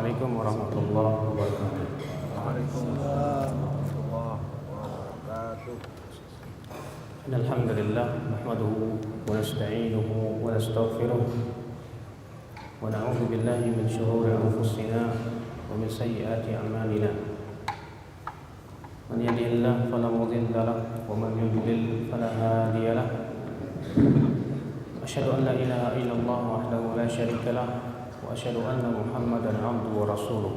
Assalamualaikum warahmatullahi wabarakatuh. Waalaikumsalam warahmatullahi wabarakatuh. Alhamdulillah nahmaduhu wa nasta'inuhu wa nastaghfiruh wa na'udzu billahi min shururi anfusina wa min sayyiati a'malina. Man yahdihillahu fala mudilla lahu wa man yudlil fala hadiya lahu. Asyhadu an la ilaha illallah wahdahu la syarika lahu wa asyhadu anna Muhammadan 'abduhu wa rasuluh.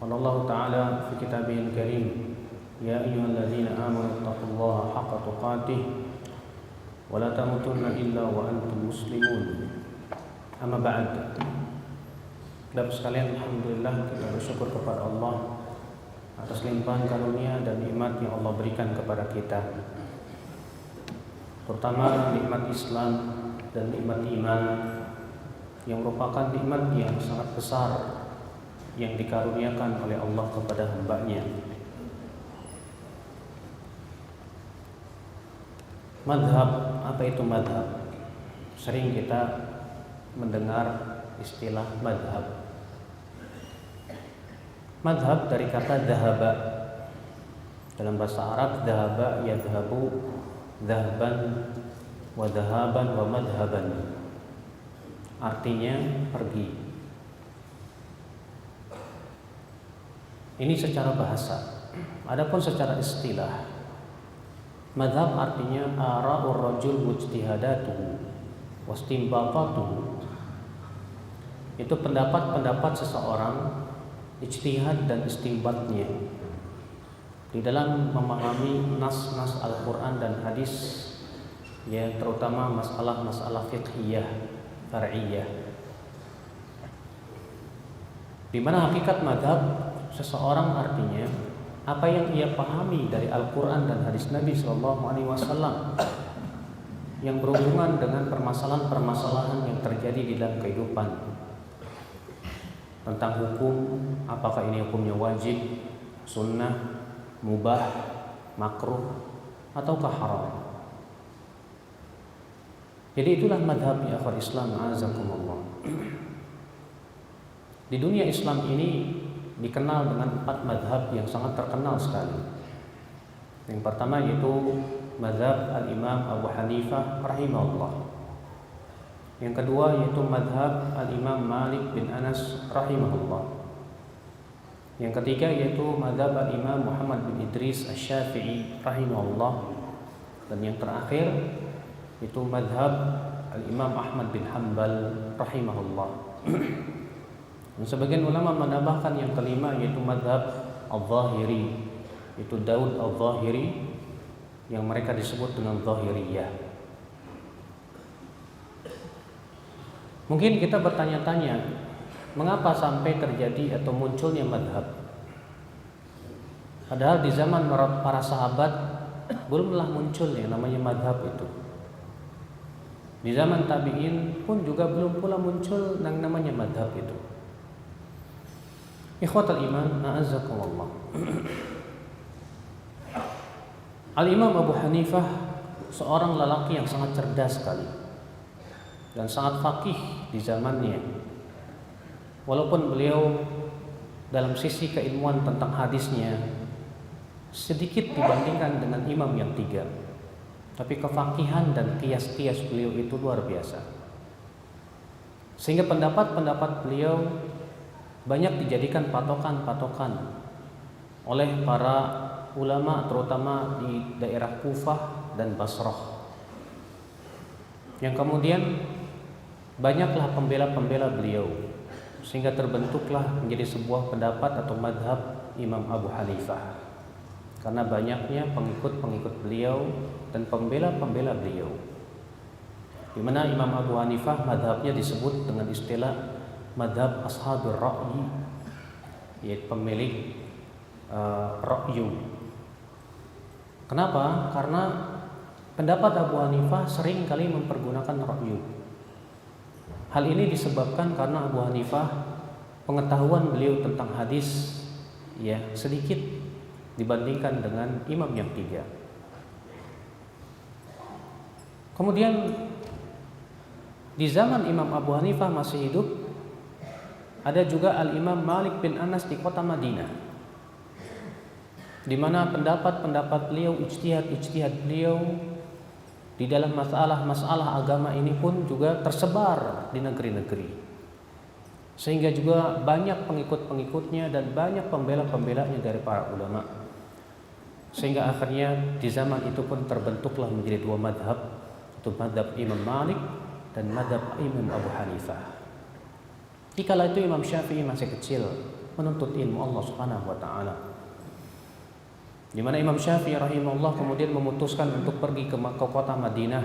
Qala Allah Ta'ala fi kitabihil karim, ya ayyuhalladzina amanu taqullaha haqqa tuqatih wa la tamutunna illa wa antum muslimun. Amma ba'd. Bapak sekalian, alhamdulillah kita bersyukur kepada Allah atas limpahan karunia dan nikmat yang Allah berikan kepada kita, terutama nikmat Islam dan nikmat iman, yang merupakan nikmat yang sangat besar yang dikaruniakan oleh Allah kepada hamba-Nya. Madhab, apa itu madhab? Sering kita mendengar istilah madhab. Madhab dari kata dhahaba. Dalam bahasa Arab, dhahaba yadhabu, dhahban wa dhahaban wa madhaban. Artinya pergi. Ini secara bahasa. Adapun secara istilah, madhab artinya ara'ur rajul mujtihadatuhu wastinbatatuhu. Itu pendapat-pendapat seseorang, ijtihad dan istinbatnya di dalam memahami nas-nas Al-Quran dan hadis, ya, terutama masalah-masalah fiqhiyah, far'iyah. Di mana hakikat madhab seseorang artinya apa yang ia pahami dari Al-Quran dan hadis Nabi SAW yang berhubungan dengan permasalahan-permasalahan yang terjadi di dalam kehidupan, tentang hukum, apakah ini hukumnya wajib, sunnah, mubah, makruh, ataukah haram. Jadi itulah madhab ya akhwat Islam, a'azakumullah. Di dunia Islam ini dikenal dengan 4 madhab yang sangat terkenal sekali. Yang pertama yaitu madhab Al-Imam Abu Hanifah rahimahullah. Yang kedua yaitu madhab Al-Imam Malik bin Anas rahimahullah. Yang ketiga yaitu madhab Al-Imam Muhammad bin Idris Asy-Syafi'i rahimahullah. Dan yang terakhir itu madhab Al-Imam Ahmad bin Hanbal rahimahullah. Dan sebagian ulama menambahkan yang kelima yaitu madhab Al-Zahiri, itu Daud Al-Zahiri, yang mereka disebut dengan Zahiriyah. Mungkin kita bertanya-tanya, mengapa sampai terjadi atau munculnya madhab? Padahal di zaman para sahabat belumlah muncul yang namanya madhab itu. Di zaman tabi'in pun juga belum pula muncul yang namanya madhab itu. Ikhwatal iman, a'azzakumullah. Al-Imam Abu Hanifah seorang lelaki yang sangat cerdas sekali dan sangat faqih di zamannya. Walaupun beliau dalam sisi keilmuan tentang hadisnya sedikit dibandingkan dengan imam yang 3, tapi kefakihan dan kias-kias beliau itu luar biasa. Sehingga pendapat-pendapat beliau banyak dijadikan patokan-patokan oleh para ulama, terutama di daerah Kufah dan Basrah, yang kemudian banyaklah pembela-pembela beliau, sehingga terbentuklah menjadi sebuah pendapat atau madhab Imam Abu Hanifah, karena banyaknya pengikut-pengikut beliau dan pembela-pembela beliau. Di mana Imam Abu Hanifah madhabnya disebut dengan istilah madhab ashabur ra'yi, yaitu pemilik ra'yu. Kenapa? Karena pendapat Abu Hanifah sering kali mempergunakan ra'yu. Hal ini disebabkan karena Abu Hanifah pengetahuan beliau tentang hadis ya sedikit dibandingkan dengan imam yang 3. Kemudian di zaman Imam Abu Hanifah masih hidup, Ada juga Al-Imam Malik bin Anas di kota Madinah, di mana pendapat-pendapat beliau, ijtihad beliau di dalam masalah-masalah agama ini pun juga tersebar di negeri-negeri. Sehingga juga banyak pengikut-pengikutnya dan banyak pembela-pembelanya dari para ulama. Sehingga akhirnya di zaman itu pun terbentuklah menjadi dua madhab, yaitu madhab Imam Malik dan madhab Imam Abu Hanifah. Dikala itu Imam Syafi'i masih kecil, menuntut ilmu Allah Subhanahu wa taala. Di mana Imam Syafi'i rahimahullah kemudian memutuskan untuk pergi ke kota Madinah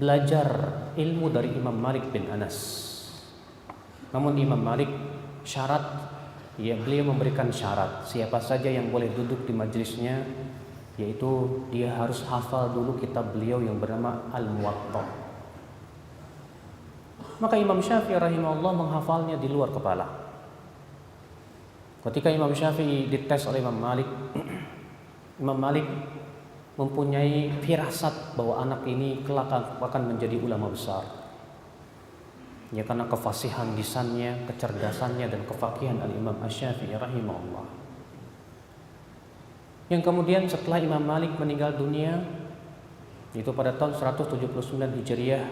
belajar ilmu dari Imam Malik bin Anas. Namun Imam Malik beliau memberikan syarat siapa saja yang boleh duduk di majelisnya, yaitu dia harus hafal dulu kitab beliau yang bernama Al-Muwatta. Maka Imam Syafi'i rahimahullah menghafalnya di luar kepala. Ketika Imam Syafi'i dites oleh Imam Malik, Imam Malik mempunyai firasat bahwa anak ini kelak akan menjadi ulama besar. Ya, karena kefasihan lisannya, kecerdasannya dan kefakihan Al-Imam Asy-Syafi'i rahimahullah. Yang kemudian setelah Imam Malik meninggal dunia, itu pada tahun 179 Hijriah,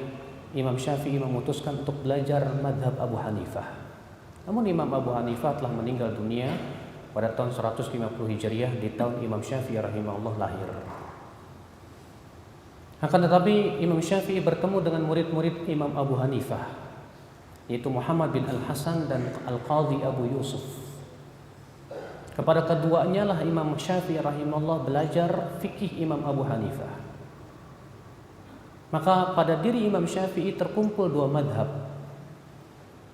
Imam Syafi'i memutuskan untuk belajar madhab Abu Hanifah. Namun Imam Abu Hanifah telah meninggal dunia pada tahun 150 Hijriah, di tahun Imam Syafi'i rahimahullah lahir. Akan tetapi Imam Syafi'i bertemu dengan murid-murid Imam Abu Hanifah, yaitu Muhammad bin Al-Hasan dan Al-Qadhi Abu Yusuf. Kepada keduanya lah Imam Syafi'i rahimahullah belajar fikih Imam Abu Hanifah. Maka pada diri Imam Syafi'i terkumpul dua madhab.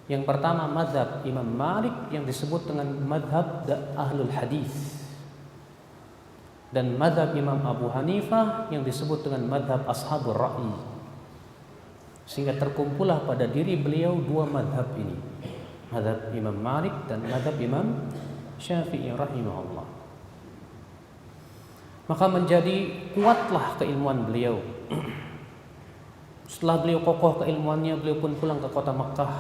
Yang pertama madhab Imam Malik yang disebut dengan madhab Ahlul Hadis, dan madhab Imam Abu Hanifah yang disebut dengan madhab Ashabul Ra'i. Sehingga terkumpullah pada diri beliau dua madhab ini, madhab Imam Malik dan madhab Imam Syafi'i rahimahullah. Maka menjadi kuatlah keilmuan beliau. Setelah beliau kokoh keilmuannya, beliau pun pulang ke kota Makkah,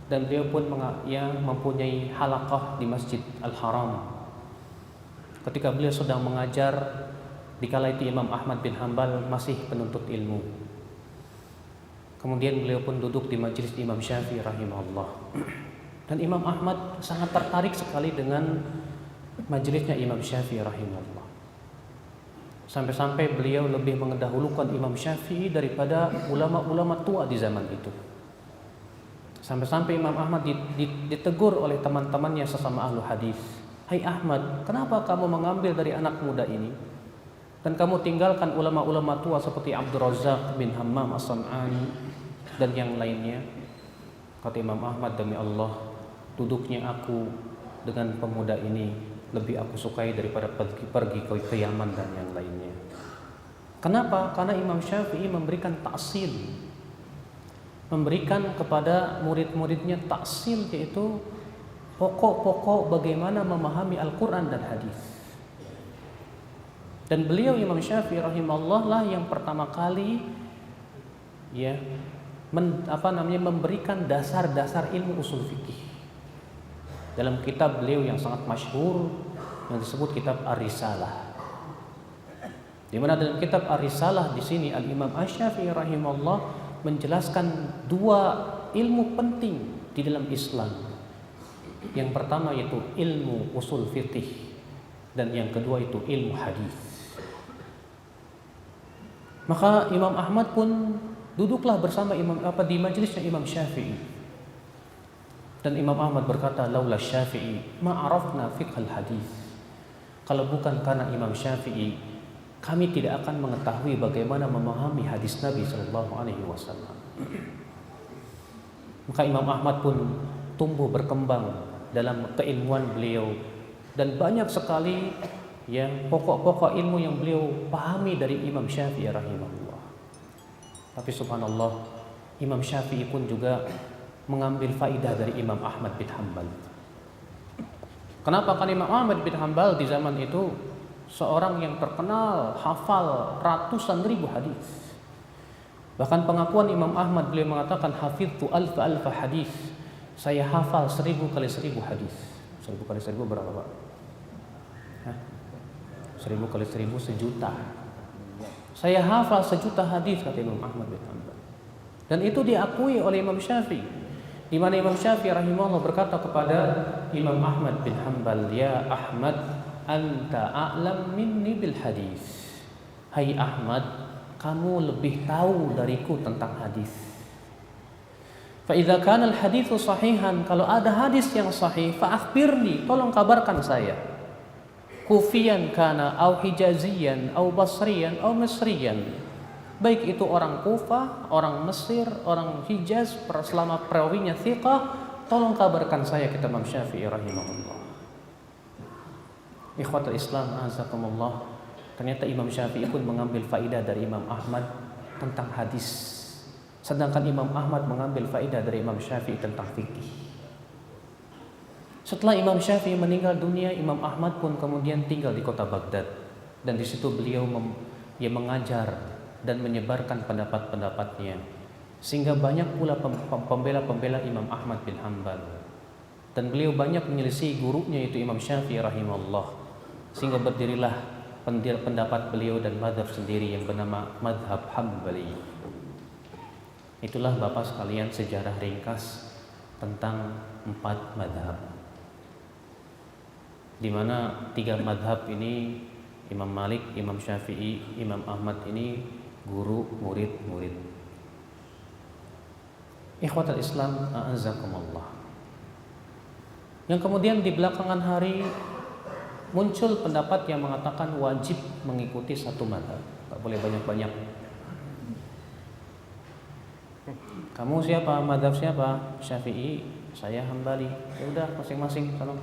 dan beliau pun mempunyai halaqah di Masjid Al-Haram. Ketika beliau sedang mengajar, dikala itu Imam Ahmad bin Hanbal masih penuntut ilmu. Kemudian beliau pun duduk di majelis Imam Syafi'i rahimahullah. Dan Imam Ahmad sangat tertarik sekali dengan majelisnya Imam Syafi'i rahimahullah. Sampai-sampai beliau lebih mendahulukan Imam Syafi'i daripada ulama-ulama tua di zaman itu. Sampai-sampai Imam Ahmad ditegur oleh teman-temannya sesama ahlu hadis. Hai Ahmad, kenapa kamu mengambil dari anak muda ini? Dan kamu tinggalkan ulama-ulama tua seperti Abdul Razzaq bin Hammam As-San'ani dan yang lainnya. Kata Imam Ahmad, demi Allah, duduknya aku dengan pemuda ini lebih aku sukai daripada pergi ke Yaman dan yang lainnya. Kenapa? Karena Imam Syafi'i memberikan ta'sil, memberikan kepada murid-muridnya ta'sil, yaitu pokok-pokok bagaimana memahami Al-Quran dan hadis. Dan beliau Imam Syafi'i rahimahullah lah yang pertama kali memberikan dasar-dasar ilmu usul fikih dalam kitab beliau yang sangat masyhur yang disebut kitab Ar-Risalah. Di mana dalam kitab Ar-Risalah di sini Al-Imam Asy-Syafi'i rahimahullah menjelaskan dua ilmu penting di dalam Islam. Yang pertama yaitu ilmu usul fikih, dan yang kedua itu ilmu hadis. Maka Imam Ahmad pun duduklah bersama di majelisnya Imam Syafi'i. Dan Imam Ahmad berkata, laula Syafi'i ma arafna fiqhal hadis. Kalau bukan karena Imam Syafi'i, kami tidak akan mengetahui bagaimana memahami hadis Nabi sallallahu alaihi wasallam. Maka Imam Ahmad pun tumbuh berkembang dalam keilmuan beliau, dan banyak sekali pokok-pokok ilmu yang beliau pahami dari Imam Syafi'i rahimahullah. Tapi subhanallah, Imam Syafi'i pun juga mengambil faidah dari Imam Ahmad bin Hanbal. Kenapa? Karena Imam Ahmad bin Hanbal di zaman itu seorang yang terkenal hafal ratusan ribu hadis. Bahkan pengakuan Imam Ahmad, beliau mengatakan hafidtu alfa hadis. Saya hafal 1000 kali 1000 hadis. 1000 kali 1000 berapa, Pak? 1000 kali 1000 sejuta. Saya hafal sejuta hadis, kata Imam Ahmad bin Hanbal. Dan itu diakui oleh Imam Syafi'i. Di mana Imam Syafi'i rahimahullah berkata kepada Imam Ahmad bin Hanbal, "Ya Ahmad, anta a'lam minni bil hadis." Hai Ahmad, kamu lebih tahu dariku tentang hadis. Fa idza kana al haditsu sahihan, kalau ada hadis yang sahih, fa akhbirni, tolong kabarkan saya. Kufiyan kana au hijaziyan au basriyan au misriyan. Baik itu orang Kufah, orang Mesir, orang Hijaz, selama perawinya thiqah, tolong kabarkan saya, kata Imam Syafi'i rahimahullah. Ikhwatul Islam azakumullah. Ternyata Imam Syafi'i pun mengambil faidah dari Imam Ahmad tentang hadis. Sedangkan Imam Ahmad mengambil faidah dari Imam Syafi'i tentang fikih. Setelah Imam Syafi'i meninggal dunia, Imam Ahmad pun kemudian tinggal di kota Baghdad. Dan di situ beliau mengajar dan menyebarkan pendapat-pendapatnya, sehingga banyak pula pembela-pembela Imam Ahmad bin Hanbal, dan beliau banyak menyelisihi gurunya yaitu Imam Syafi'i rahimahullah, sehingga berdirilah pendapat beliau dan mazhab sendiri yang bernama mazhab Hambali. Itulah Bapak sekalian sejarah ringkas tentang 4 mazhab, di mana 3 mazhab ini Imam Malik, Imam Syafi'i, Imam Ahmad ini guru, murid. Ikhwatul Islam a'azakumullah. Yang kemudian di belakangan hari muncul pendapat yang mengatakan wajib mengikuti satu mazhab, tak boleh banyak-banyak. Kamu siapa? Mazhab siapa? Syafi'i, saya Hambali. Ya udah, masing-masing sana.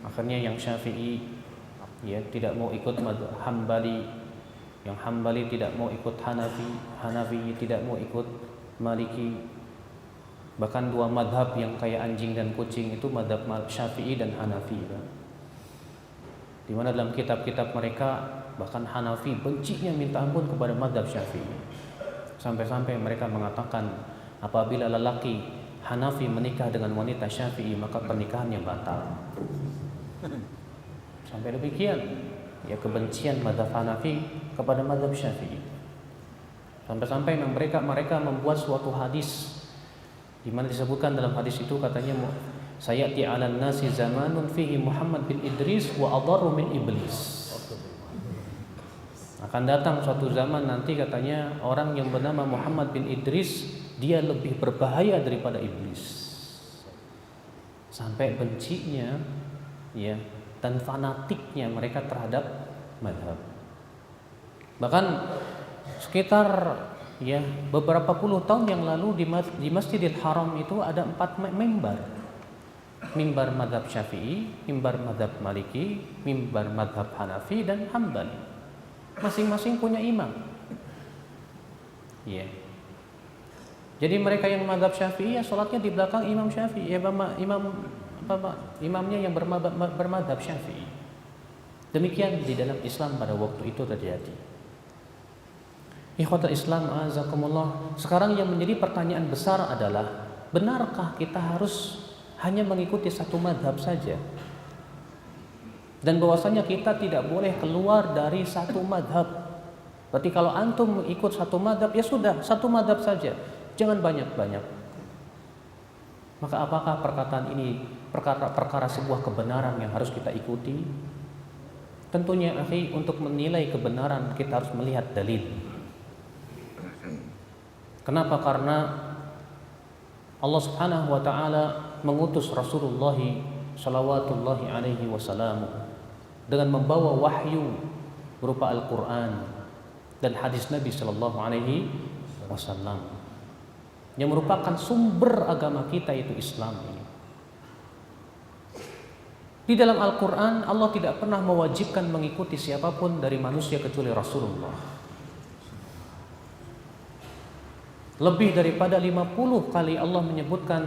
Akhirnya yang Syafi'i ya tidak mau ikut mazhab Hambali, yang Hambali tidak mau ikut Hanafi, Hanafi tidak mau ikut Maliki. Bahkan 2 madhab yang kayak anjing dan kucing itu madhab Syafi'i dan Hanafi, di mana dalam kitab-kitab mereka bahkan Hanafi bencinya minta ampun kepada madhab Syafi'i, sampai-sampai mereka mengatakan apabila lelaki Hanafi menikah dengan wanita Syafi'i maka pernikahannya batal. Sampai demikian ya kebencian mazhab Hanafi kepada mazhab Syafi'i. Sampai-sampai mereka membuat suatu hadis di mana disebutkan dalam hadis itu, katanya sayati 'alan nasi zamanun fihi Muhammad bin Idris wa adharru min iblis. Akan datang suatu zaman nanti, katanya, orang yang bernama Muhammad bin Idris, dia lebih berbahaya daripada iblis. Sampai bencinya ya dan fanatiknya mereka terhadap mazhab. Bahkan sekitar ya beberapa puluh tahun yang lalu di Masjidil Haram itu ada 4 mimbar. Mimbar mazhab Syafi'i, mimbar mazhab Maliki, mimbar mazhab Hanafi dan Hambali. Masing-masing punya imam. Ya. Jadi mereka yang mazhab Syafi'i ya salatnya di belakang Imam Syafi'i, ya imamnya yang bermadzhab Syafi'i. Demikian di dalam Islam pada waktu itu terjadi. Ikhwatul Islam azakumullah. Sekarang yang menjadi pertanyaan besar adalah, benarkah kita harus hanya mengikuti satu mazhab saja? Dan bahwasanya kita tidak boleh keluar dari satu mazhab. Berarti kalau antum ikut satu mazhab, ya sudah, satu mazhab saja, jangan banyak-banyak. Maka apakah perkataan ini perkara sebuah kebenaran yang harus kita ikuti? Tentunya akhi, untuk menilai kebenaran kita harus melihat dalil. Kenapa? Karena Allah Subhanahu wa taala mengutus Rasulullah sallallahu alaihi wasallam dengan membawa wahyu berupa Al-Qur'an dan hadis Nabi sallallahu alaihi wasallam yang merupakan sumber agama kita, itu Islam ini. Di dalam Al-Quran Allah tidak pernah mewajibkan mengikuti siapapun dari manusia kecuali Rasulullah. Lebih daripada 50 kali Allah menyebutkan,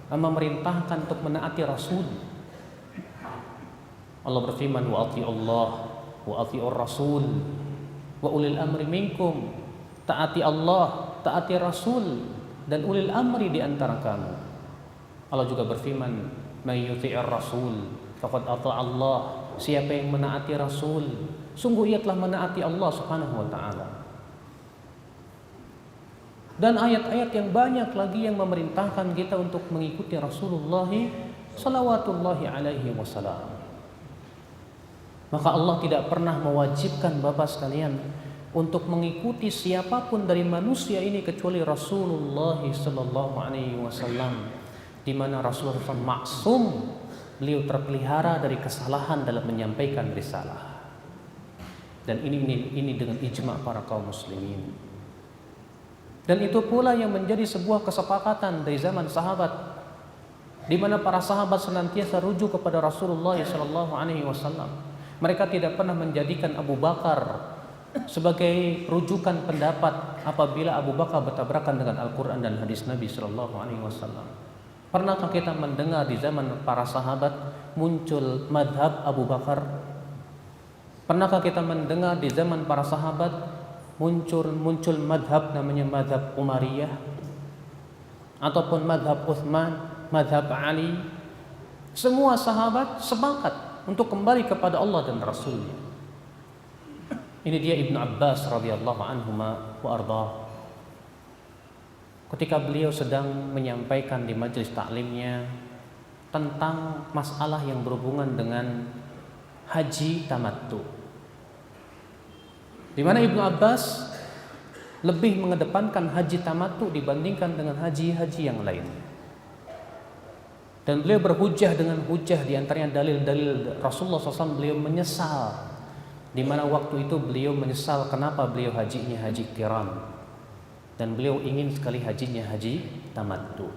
memerintahkan untuk menaati Rasul. Allah berfirman, wa ati'u Allah wa ati'ur Rasul wa ulil amri minkum. Taati Allah, taati Rasul, dan ulil amri di antara kamu. Allah juga berfirman, "May yuti'ir rasul faqad ata'a Allah." Siapa yang menaati Rasul, sungguh ia telah menaati Allah Subhanahu wa taala. Dan ayat-ayat yang banyak lagi yang memerintahkan kita untuk mengikuti Rasulullah salawatullahi alaihi wasallam. Maka Allah tidak pernah mewajibkan Bapak sekalian untuk mengikuti siapapun dari manusia ini kecuali Rasulullah sallallahu alaihi wasallam, di mana Rasulullah maksum, beliau terpelihara dari kesalahan dalam menyampaikan risalah. Dan ini dengan ijma' para kaum muslimin. Dan itu pula yang menjadi sebuah kesepakatan dari zaman sahabat, di mana para sahabat senantiasa rujuk kepada Rasulullah sallallahu alaihi wasallam. Mereka tidak pernah menjadikan Abu Bakar sebagai rujukan pendapat apabila Abu Bakar bertabrakan dengan Al-Quran dan hadis Nabi sallallahu alaihi wasallam. Pernahkah kita mendengar di zaman para sahabat muncul madhab Abu Bakar? Pernahkah kita mendengar di zaman para sahabat muncul madhab namanya madhab Umariyah? Ataupun madhab Uthman, madhab Ali? Semua sahabat sepakat untuk kembali kepada Allah dan Rasulnya. Ini dia Ibnu Abbas radhiyallahu anhuma wa ardhah. Ketika beliau sedang menyampaikan di majelis taklimnya tentang masalah yang berhubungan dengan haji tamattu, di mana Ibnu Abbas lebih mengedepankan haji tamattu dibandingkan dengan haji-haji yang lain. Dan beliau berhujjah dengan hujjah, di antaranya dalil-dalil Rasulullah SAW. Beliau menyesal, di mana waktu itu beliau menyesal kenapa beliau hajinya haji qiran, dan beliau ingin sekali hajinya haji tamattu,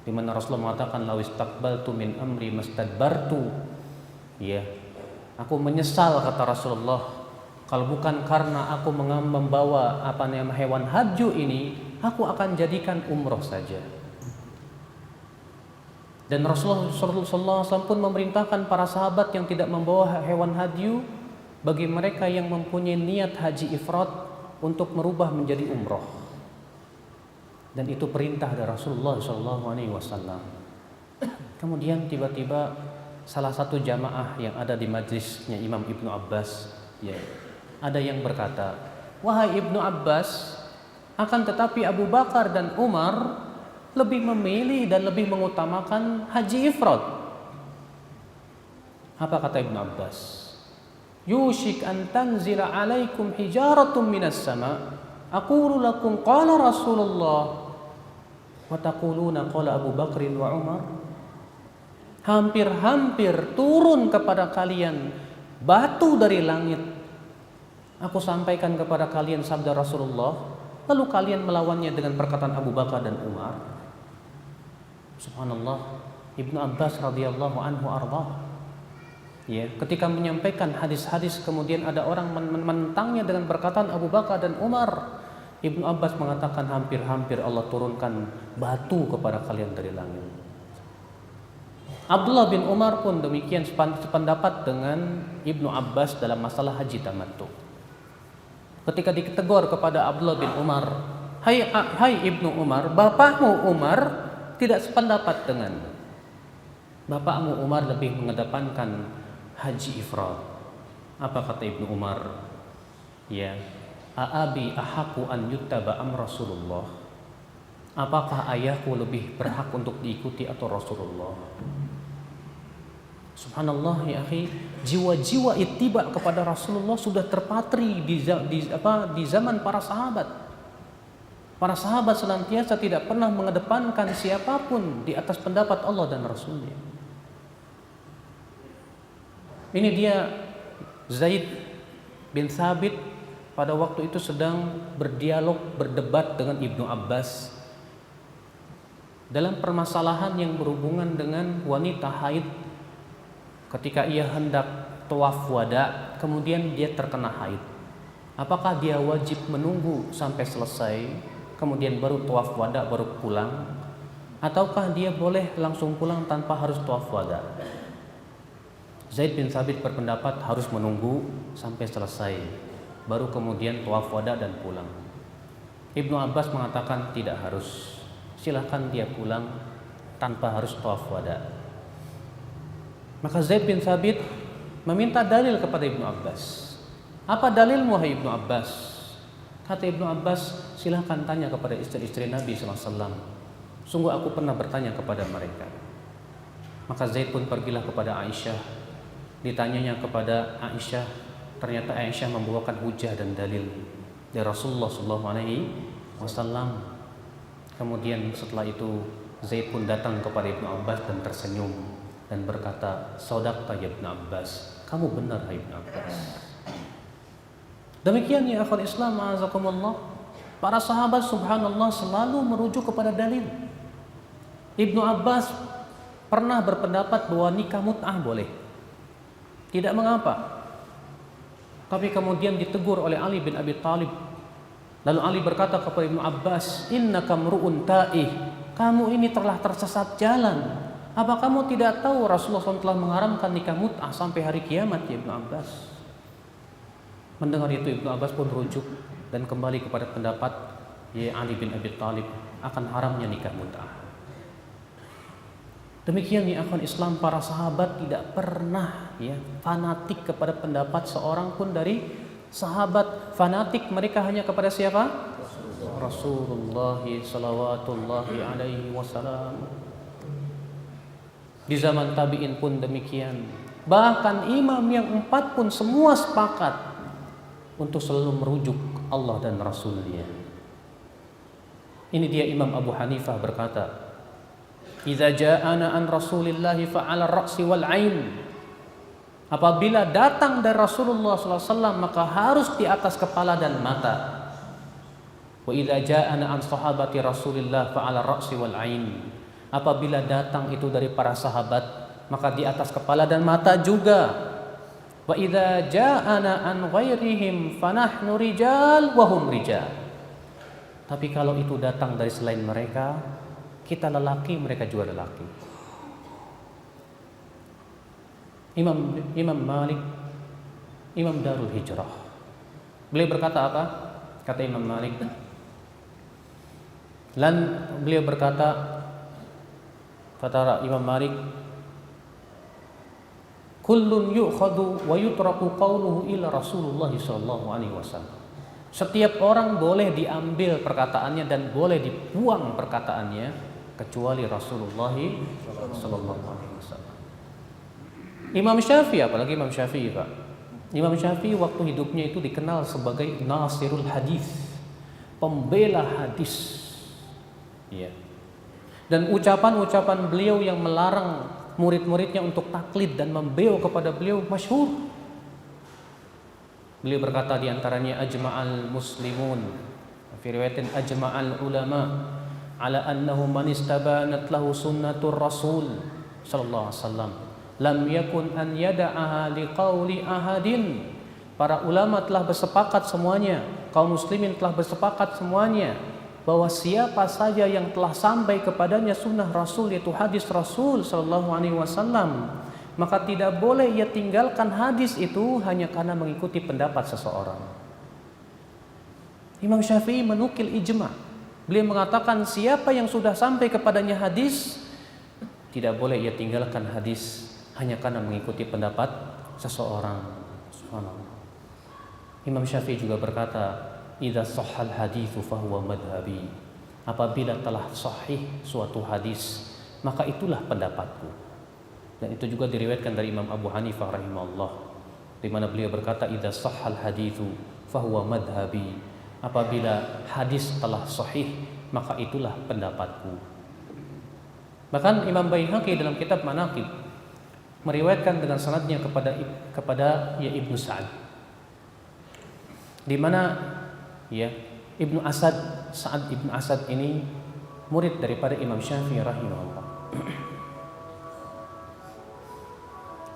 di mana Rasulullah mengatakan law istaqbaltu min amri mastadbartu. Ya, aku menyesal kata Rasulullah, kalau bukan karena aku membawa hewan hadyu ini, aku akan jadikan umroh saja. Dan Rasulullah SAW pun memerintahkan para sahabat yang tidak membawa hewan hadyu, bagi mereka yang mempunyai niat haji ifrad, untuk merubah menjadi umroh. Dan itu perintah dari Rasulullah SAW. Kemudian tiba-tiba salah satu jamaah yang ada di majlisnya Imam Ibnu Abbas, ya, ada yang berkata, "Wahai Ibnu Abbas, akan tetapi Abu Bakar dan Umar lebih memilih dan lebih mengutamakan haji ifrad." Apa kata Ibnu Abbas? "Yushik an tanzila alaikum hijaratun minas sama, aqulu lakum qala Rasulullah wa taquluna qala Abu Bakrin wa Umar." Hampir-hampir turun kepada kalian batu dari langit. Aku sampaikan kepada kalian sabda Rasulullah, lalu kalian melawannya dengan perkataan Abu Bakar dan Umar. Subhanallah, Ibnu Abbas radhiyallahu anhu arda. Ya, ketika menyampaikan hadis-hadis kemudian ada orang menentangnya dengan perkataan Abu Bakar dan Umar. Ibnu Abbas mengatakan hampir-hampir Allah turunkan batu kepada kalian dari langit. Abdullah bin Umar pun demikian sependapat dengan Ibnu Abbas dalam masalah haji tamattu. Ketika ditegur kepada Abdullah bin Umar, Hai Ibnu Umar, bapakmu Umar tidak sependapat dengan. Bapakmu Umar lebih mengedepankan haji ifrad. Apa kata Ibnu Umar? Ya, Aabi ahaku an yuttaba am Rasulullah. Apakah ayahku lebih berhak untuk diikuti atau Rasulullah? Subhanallah ya akhi, jiwa-jiwa ittiba kepada Rasulullah sudah terpatri di zaman para sahabat. Para sahabat senantiasa tidak pernah mengedepankan siapapun di atas pendapat Allah dan Rasulnya. Ini dia Zaid bin Thabit pada waktu itu sedang berdialog, berdebat dengan Ibnu Abbas dalam permasalahan yang berhubungan dengan wanita haid. Ketika ia hendak tawaf wada, kemudian dia terkena haid, apakah dia wajib menunggu sampai selesai kemudian baru tawaf wada baru pulang, ataukah dia boleh langsung pulang tanpa harus tawaf wada? Zaid bin Thabit berpendapat harus menunggu sampai selesai baru kemudian tawaf wada dan pulang. Ibnu Abbas mengatakan tidak harus. silahkan dia pulang tanpa harus tawaf wada. Maka Zaid bin Thabit meminta dalil kepada Ibnu Abbas. Apa dalilmu hai Ibnu Abbas? Kata Ibnu Abbas, silahkan tanya kepada istri-istri Nabi SAW. Sungguh aku pernah bertanya kepada mereka. Maka Zaid pun pergilah kepada Aisyah. Ditanyanya kepada Aisyah, ternyata Aisyah membawakan hujah dan dalil dari Rasulullah SAW. Kemudian setelah itu Zaid pun datang kepada Ibnu Abbas dan tersenyum dan berkata, "Shadaqta ya Ibnu Abbas, kamu benar hai Ibnu Abbas." Demikian ya akhwat Islam, a'azakumullah. Para sahabat subhanallah selalu merujuk kepada dalil. Ibnu Abbas pernah berpendapat bahwa nikah mut'ah boleh, tidak mengapa. Tapi kemudian ditegur oleh Ali bin Abi Thalib. Lalu Ali berkata kepada Ibnu Abbas, "Innaka mru'un ta'ih." Kamu ini telah tersesat jalan. Apa kamu tidak tahu Rasulullah SAW telah mengharamkan nikah mut'ah sampai hari kiamat ya Ibnu Abbas? Mendengar itu Ibnu Abbas pun rujuk dan kembali kepada pendapat ya Ali bin Abi Thalib akan haramnya nikah mut'ah. Demikian ya akhwan Islam, para sahabat tidak pernah ya fanatik kepada pendapat seorang pun dari sahabat. Fanatik mereka hanya kepada siapa? Rasulullah sallallahu alaihi wasallam. Di zaman tabi'in pun demikian. Bahkan imam yang 4 pun semua sepakat untuk selalu merujuk Allah dan Rasulnya. Ini dia Imam Abu Hanifah berkata, "Idza ja'ana an Rasulillahi fa'ala ar-ra'si wal 'ain." Apabila datang dari Rasulullah SAW maka harus di atas kepala dan mata. Wa idza ja'ana an sahabati Rasulillah fa'ala ar-ra'si wal 'ain. Apabila datang itu dari para sahabat maka di atas kepala dan mata juga. Wa idza ja'ana an ghairihim fanahnu rijal wa hum rijal. Tapi kalau itu datang dari selain mereka, kita lelaki, mereka juga lelaki. Imam Malik, Imam Darul Hijrah. Beliau berkata apa? Kata Imam Malik, beliau berkata, kata Imam Malik, kullun yu'khadhu wa yutraku qawluhu ila Rasulullah sallallahu alaihi wasallam. Setiap orang boleh diambil perkataannya dan boleh dibuang perkataannya kecuali Rasulullah sallallahu alaihi wasallam. Imam Syafi'i, apalagi Imam Syafi'i, Pak. Imam Syafi'i waktu hidupnya itu dikenal sebagai nasirul hadis, pembela hadis. Ya. Dan ucapan-ucapan beliau yang melarang murid-muridnya untuk taklid dan membeu kepada beliau masyhur. Beliau berkata di antaranya, ajma'al muslimun fi riwayatin ajma'al ulama ala annahu man istabanat lahu sunnatur rasul sallallahu alaihi wasallam lam yakun an yada'aha liqauli ahadin. Para ulama telah bersepakat semuanya, kaum muslimin telah bersepakat semuanya bahwa siapa saja yang telah sampai kepadanya sunnah Rasul, yaitu hadis Rasul sallallahu alaihi wasallam, maka tidak boleh ia tinggalkan hadis itu hanya karena mengikuti pendapat seseorang. Imam Syafi'i menukil ijma'. Beliau mengatakan siapa yang sudah sampai kepadanya hadis, tidak boleh ia tinggalkan hadis hanya karena mengikuti pendapat seseorang. Subhanallah. Imam Syafi'i juga berkata, idza sahhal haditsu fahuwa madhhabi. Apabila telah sahih suatu hadis, maka itulah pendapatku. Dan itu juga diriwayatkan dari Imam Abu Hanifah rahimahullah, di mana beliau berkata, idza sahhal haditsu fahuwa madhhabi. Apabila hadis telah sahih, maka itulah pendapatku. Bahkan Imam Baihaqi dalam kitab Manaqib meriwayatkan dengan sanadnya kepada ya Ibnu Sa'ad, di mana ya Ibnu Asad, Sa'ad Ibnu Asad ini murid daripada Imam Syafi'i rahimahullah.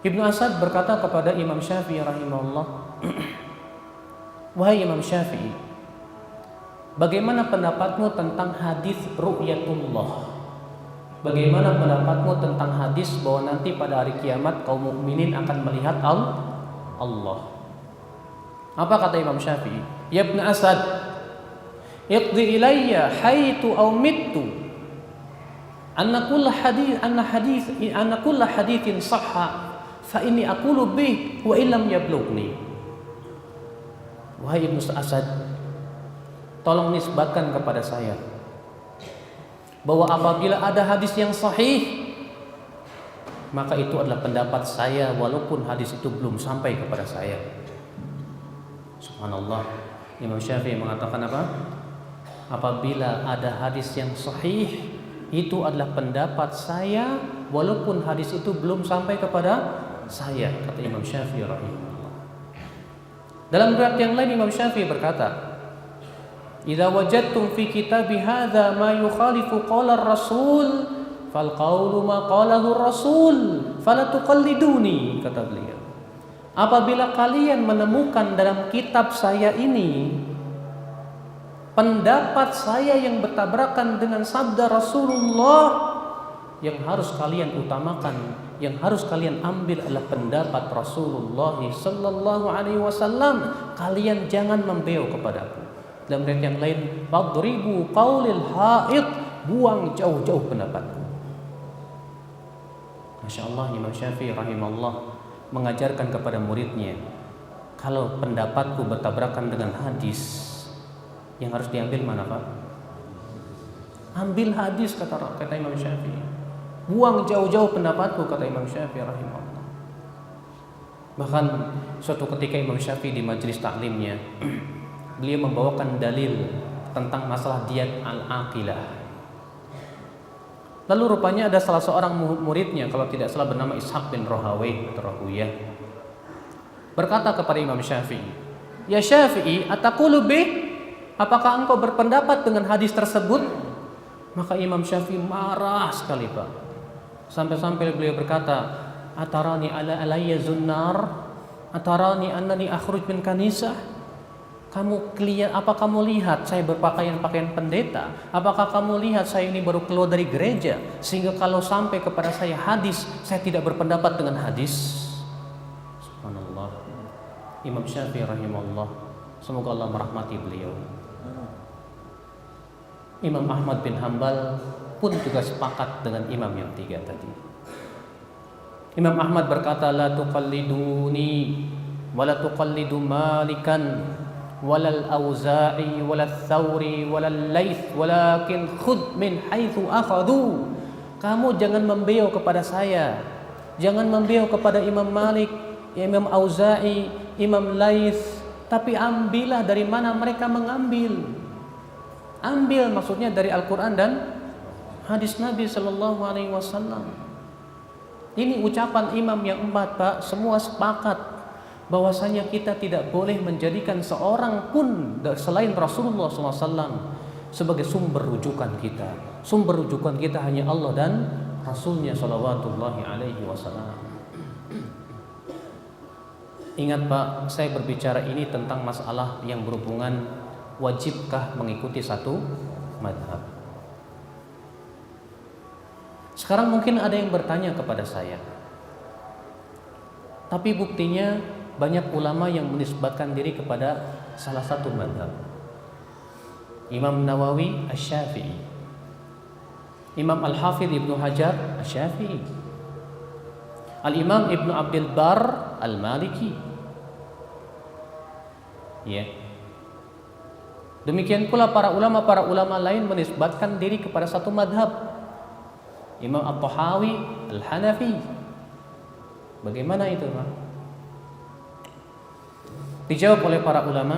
Ibnu Asad berkata kepada Imam Syafi'i rahimahullah, wahai Imam Syafi'i, bagaimana pendapatmu tentang hadis ru'yatullah? Bagaimana pendapatmu tentang hadis bahwa nanti pada hari kiamat kaum mukminin akan melihat Allah? Apa kata Imam Syafi'i? Ya Ibnu Asad, iqdi ilayya haitu aw mittu anna kulla hadithin sahha fa inni aqulu bih wa illam yablughni. Wahai Ibnu Asad, tolong nisbatkan kepada saya bahwa apabila ada hadis yang sahih, maka itu adalah pendapat saya walaupun hadis itu belum sampai kepada saya. Subhanallah. Imam Syafi'i mengatakan apa? Apabila ada hadis yang sahih, itu adalah pendapat saya walaupun hadis itu belum sampai kepada saya, kata Imam Syafi'i rahimahullah. Dalam riwayat yang lain Imam Syafi'i berkata, "Idza wajadtum fi kitabi hadza ma yukhalifu qala ar-rasul, fal qawlu ma qalahu ar-rasul, fala tuqalliduni," kata beliau. Apabila kalian menemukan dalam kitab saya ini pendapat saya yang bertabrakan dengan sabda Rasulullah, yang harus kalian utamakan, yang harus kalian ambil adalah pendapat Rasulullah sallallahu alaihi wasallam. Kalian jangan membeo kepadaku. Dalam riwayat yang lain, fadribu qaulil haid, buang jauh-jauh pendapatku. Masya Allah, Imam Syafi'i rahimahullah mengajarkan kepada muridnya, kalau pendapatku bertabrakan dengan hadis, yang harus diambil mana Pak? Ambil hadis, kata Imam Syafi'i. Buang jauh-jauh pendapatku, kata Imam Syafi'i rahimahullah. Bahkan suatu ketika Imam Syafi'i di majelis taklimnya, beliau membawakan dalil tentang masalah diyat al-aqilah. Lalu rupanya ada salah seorang muridnya, kalau tidak salah bernama Ishaq bin Rahawayh atau Rahuyah, berkata kepada Imam Syafi'i, "Ya Syafi'i, ataqulu bih? Apakah engkau berpendapat dengan hadis tersebut?" Maka Imam Syafi'i marah sekali, Pak. Sampai-sampai beliau berkata, "Atarani ala alayya zunnar? Atarani annani akhruj min kanisah?" Apa kamu lihat saya berpakaian pakaian pendeta? Apakah kamu lihat saya ini baru keluar dari gereja sehingga kalau sampai kepada saya hadis, saya tidak berpendapat dengan hadis? Subhanallah. Imam Syafi'i rahimahullah, semoga Allah merahmati beliau. Imam Ahmad bin Hanbal pun juga sepakat dengan imam yang tiga tadi. Imam Ahmad berkata, "La tuqalliduni wa la tuqallidu Malikan walal Auza'i walal Thawri walal Laits walakin khudh min haitsu akhadhu." Kamu jangan membeo kepada saya, jangan membeo kepada Imam Malik, Imam Auza'i, Imam Laits, tapi ambillah dari mana mereka mengambil. Ambil maksudnya dari Al-Quran dan hadis Nabi sallallahu alaihi wasallam. Ini ucapan imam yang empat, Pak, semua sepakat bahwasanya kita tidak boleh menjadikan seorang pun selain Rasulullah SAW sebagai sumber rujukan kita. Sumber rujukan kita hanya Allah dan Rasulnya Shallallahu Alaihi Wasallam. Ingat Pak, saya berbicara ini tentang masalah yang berhubungan wajibkah mengikuti satu madhab. Sekarang mungkin ada yang bertanya kepada saya, tapi buktinya banyak ulama yang menisbatkan diri kepada salah satu madhab. Imam Nawawi Asy-Syafi'i, Imam Al-Hafidh Ibnu Hajar Asy-Syafi'i, Al-Imam Ibnu Abdul Bar Al-Maliki. Ya. Demikian pula para ulama lain menisbatkan diri kepada satu madhab. Imam At-Tahawi Al-Hanafi. Bagaimana itu, Pak? Dijawab oleh para ulama,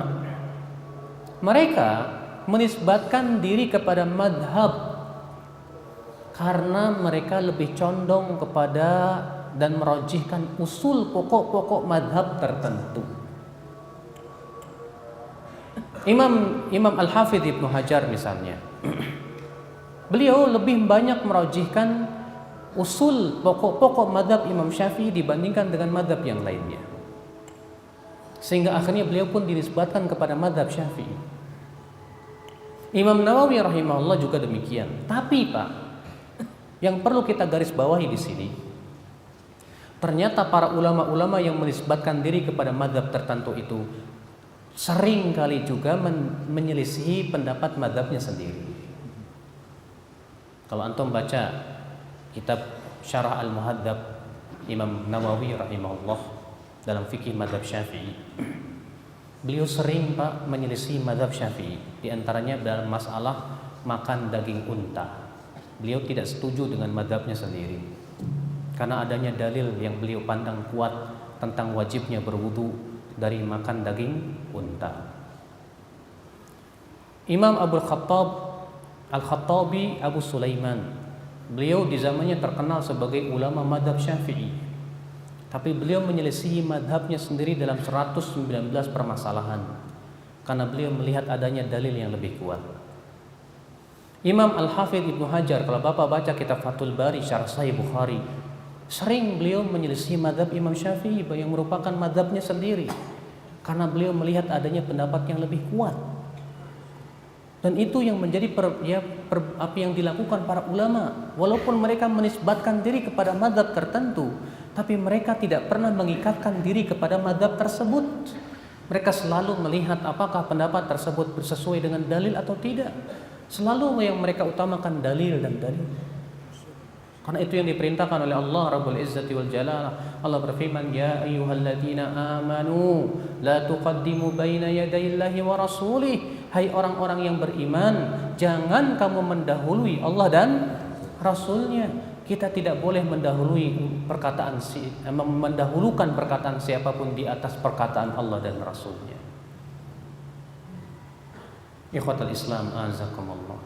mereka menisbatkan diri kepada madhab karena mereka lebih condong kepada dan merojihkan usul pokok-pokok madhab tertentu. Imam Al-Hafidh Ibnu Hajar misalnya, beliau lebih banyak merojihkan usul pokok-pokok madhab Imam Syafi'i dibandingkan dengan madhab yang lainnya, sehingga akhirnya beliau pun dinisbatkan kepada madhab Syafi'i. Imam Nawawi rahimahullah juga demikian. Tapi Pak, yang perlu kita garis bawahi di sini, ternyata para ulama-ulama yang menisbatkan diri kepada madhab tertentu itu sering kali juga menyelisihi pendapat madhabnya sendiri. Kalau antum baca kitab Syarah Al-Muhadzab Imam Nawawi rahimahullah dalam fikih mazhab Syafi'i, beliau sering Pak menyelisih mazhab Syafi'i, di antaranya dalam masalah makan daging unta. Beliau tidak setuju dengan mazhabnya sendiri karena adanya dalil yang beliau pandang kuat tentang wajibnya berwudu dari makan daging unta. Imam Abdul Khattab Al-Khattabi Abu Sulaiman, beliau di zamannya terkenal sebagai ulama mazhab Syafi'i, tapi beliau menyelisihi mazhabnya sendiri dalam 119 permasalahan karena beliau melihat adanya dalil yang lebih kuat. Imam Al-Hafidh Ibnu Hajar, kalau Bapak baca kitab Fathul Bari Syarah Sahih Bukhari, sering beliau menyelisihi mazhab Imam Syafi'i yang merupakan mazhabnya sendiri karena beliau melihat adanya pendapat yang lebih kuat. Dan itu yang menjadi apa yang dilakukan para ulama. Walaupun mereka menisbatkan diri kepada mazhab tertentu, tapi mereka tidak pernah mengikatkan diri kepada mazhab tersebut. Mereka selalu melihat apakah pendapat tersebut sesuai dengan dalil atau tidak. Selalu yang mereka utamakan dalil dan dalil. Karena itu yang diperintahkan oleh Allah Rabbul Izzati wal Jalalah. Allah berfirman, ya ayyuhalladzina amanu la tuqaddimu baina yadayillahi wa rasulih. Hai orang-orang yang beriman, jangan kamu mendahului Allah dan Rasulnya. Kita tidak boleh mendahulukan perkataan siapapun di atas perkataan Allah dan Rasulnya. Ikhwatul Islam azakumullah.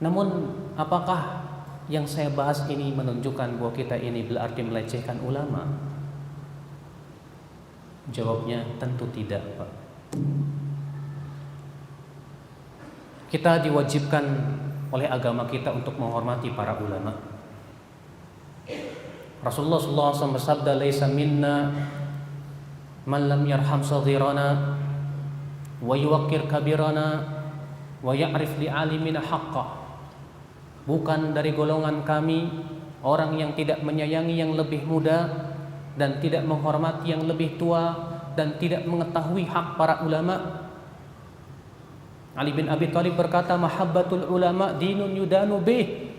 Namun apakah yang saya bahas ini menunjukkan bahwa kita ini berarti melecehkan ulama? Jawabnya tentu tidak, Pak. Kita diwajibkan oleh agama kita untuk menghormati para ulama. Rasulullah SAW bersabda, "Laisa minna man lam yarham saghirana wa yuwaqqir kabirana wa ya'rif li alimina haqqah." Bukan dari golongan kami orang yang tidak menyayangi yang lebih muda dan tidak menghormati yang lebih tua dan tidak mengetahui hak para ulama. Ali bin Abi Thalib berkata, mahabbatul ulama dinun yudanu bih.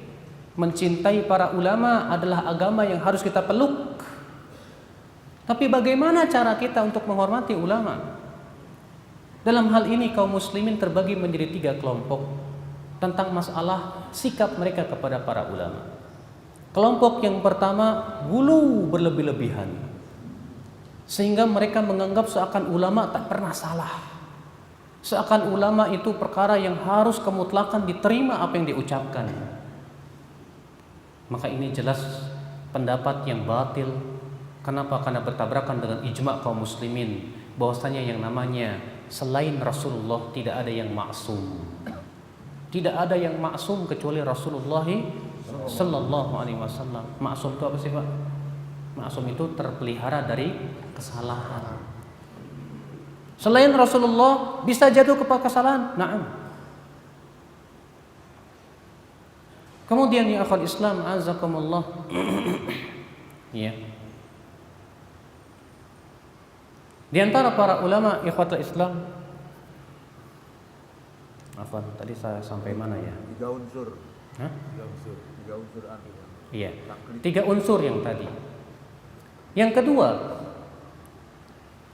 Mencintai para ulama adalah agama yang harus kita peluk. Tapi bagaimana cara kita untuk menghormati ulama? Dalam hal ini kaum muslimin terbagi menjadi 3 kelompok tentang masalah sikap mereka kepada para ulama. Kelompok yang pertama, gulu berlebih-lebihan, sehingga mereka menganggap seakan ulama tak pernah salah. Seakan ulama itu perkara yang harus kemutlakan diterima apa yang diucapkan. Maka ini jelas pendapat yang batil. Kenapa? Karena bertabrakan dengan ijma' kaum muslimin bahwasanya yang namanya selain Rasulullah tidak ada yang maksum. Tidak ada yang maksum kecuali Rasulullah sallallahu alaihi wasallam. Maksum itu apa sih, Pak? Maksum itu terpelihara dari kesalahan. Selain Rasulullah bisa jatuh kepada kesalahan? Na'am. Kemudian ya akhwal Islam azakumullah. Ya. Di antara para ulama ikhwatul Islam, afwan, tadi saya sampai mana ya? 3 unsur. Hah? 3 unsur. 3 unsur anti. Iya. 3 unsur yang tadi. Yang kedua,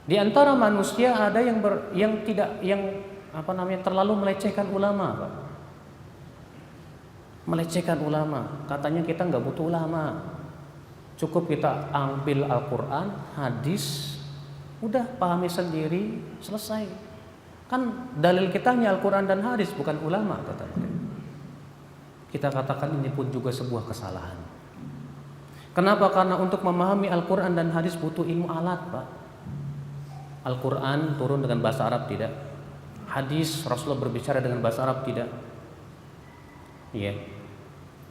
di antara manusia ada yang terlalu melecehkan ulama, Pak. Melecehkan ulama. Katanya kita nggak butuh ulama. Cukup kita ambil Al-Qur'an, hadis, udah pahami sendiri, selesai. Kan dalil kita hanya Al-Qur'an dan hadis, bukan ulama, kata mereka. Kita katakan ini pun juga sebuah kesalahan. Kenapa? Karena untuk memahami Al-Qur'an dan hadis butuh ilmu alat, Pak. Al-Quran turun dengan bahasa Arab tidak? Hadis Rasulullah berbicara dengan bahasa Arab tidak? Iya.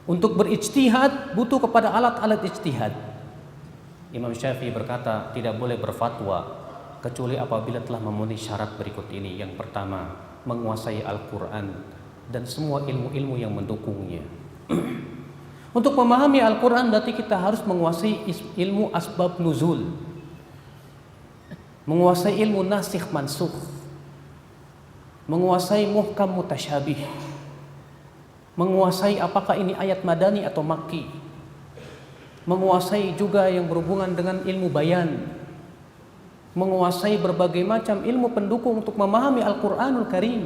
Untuk berijtihad butuh kepada alat-alat ijtihad. Imam Syafi'i berkata tidak boleh berfatwa kecuali apabila telah memenuhi syarat berikut ini. Yang pertama, menguasai Al-Quran dan semua ilmu-ilmu yang mendukungnya. Untuk memahami Al-Quran berarti kita harus menguasai ilmu asbab nuzul, menguasai ilmu nasikh mansukh, menguasai muhkam mutasyabih. menguasai apakah ini ayat madani atau makki, menguasai juga yang berhubungan dengan ilmu bayan, menguasai berbagai macam ilmu pendukung untuk memahami Al-Quranul Karim.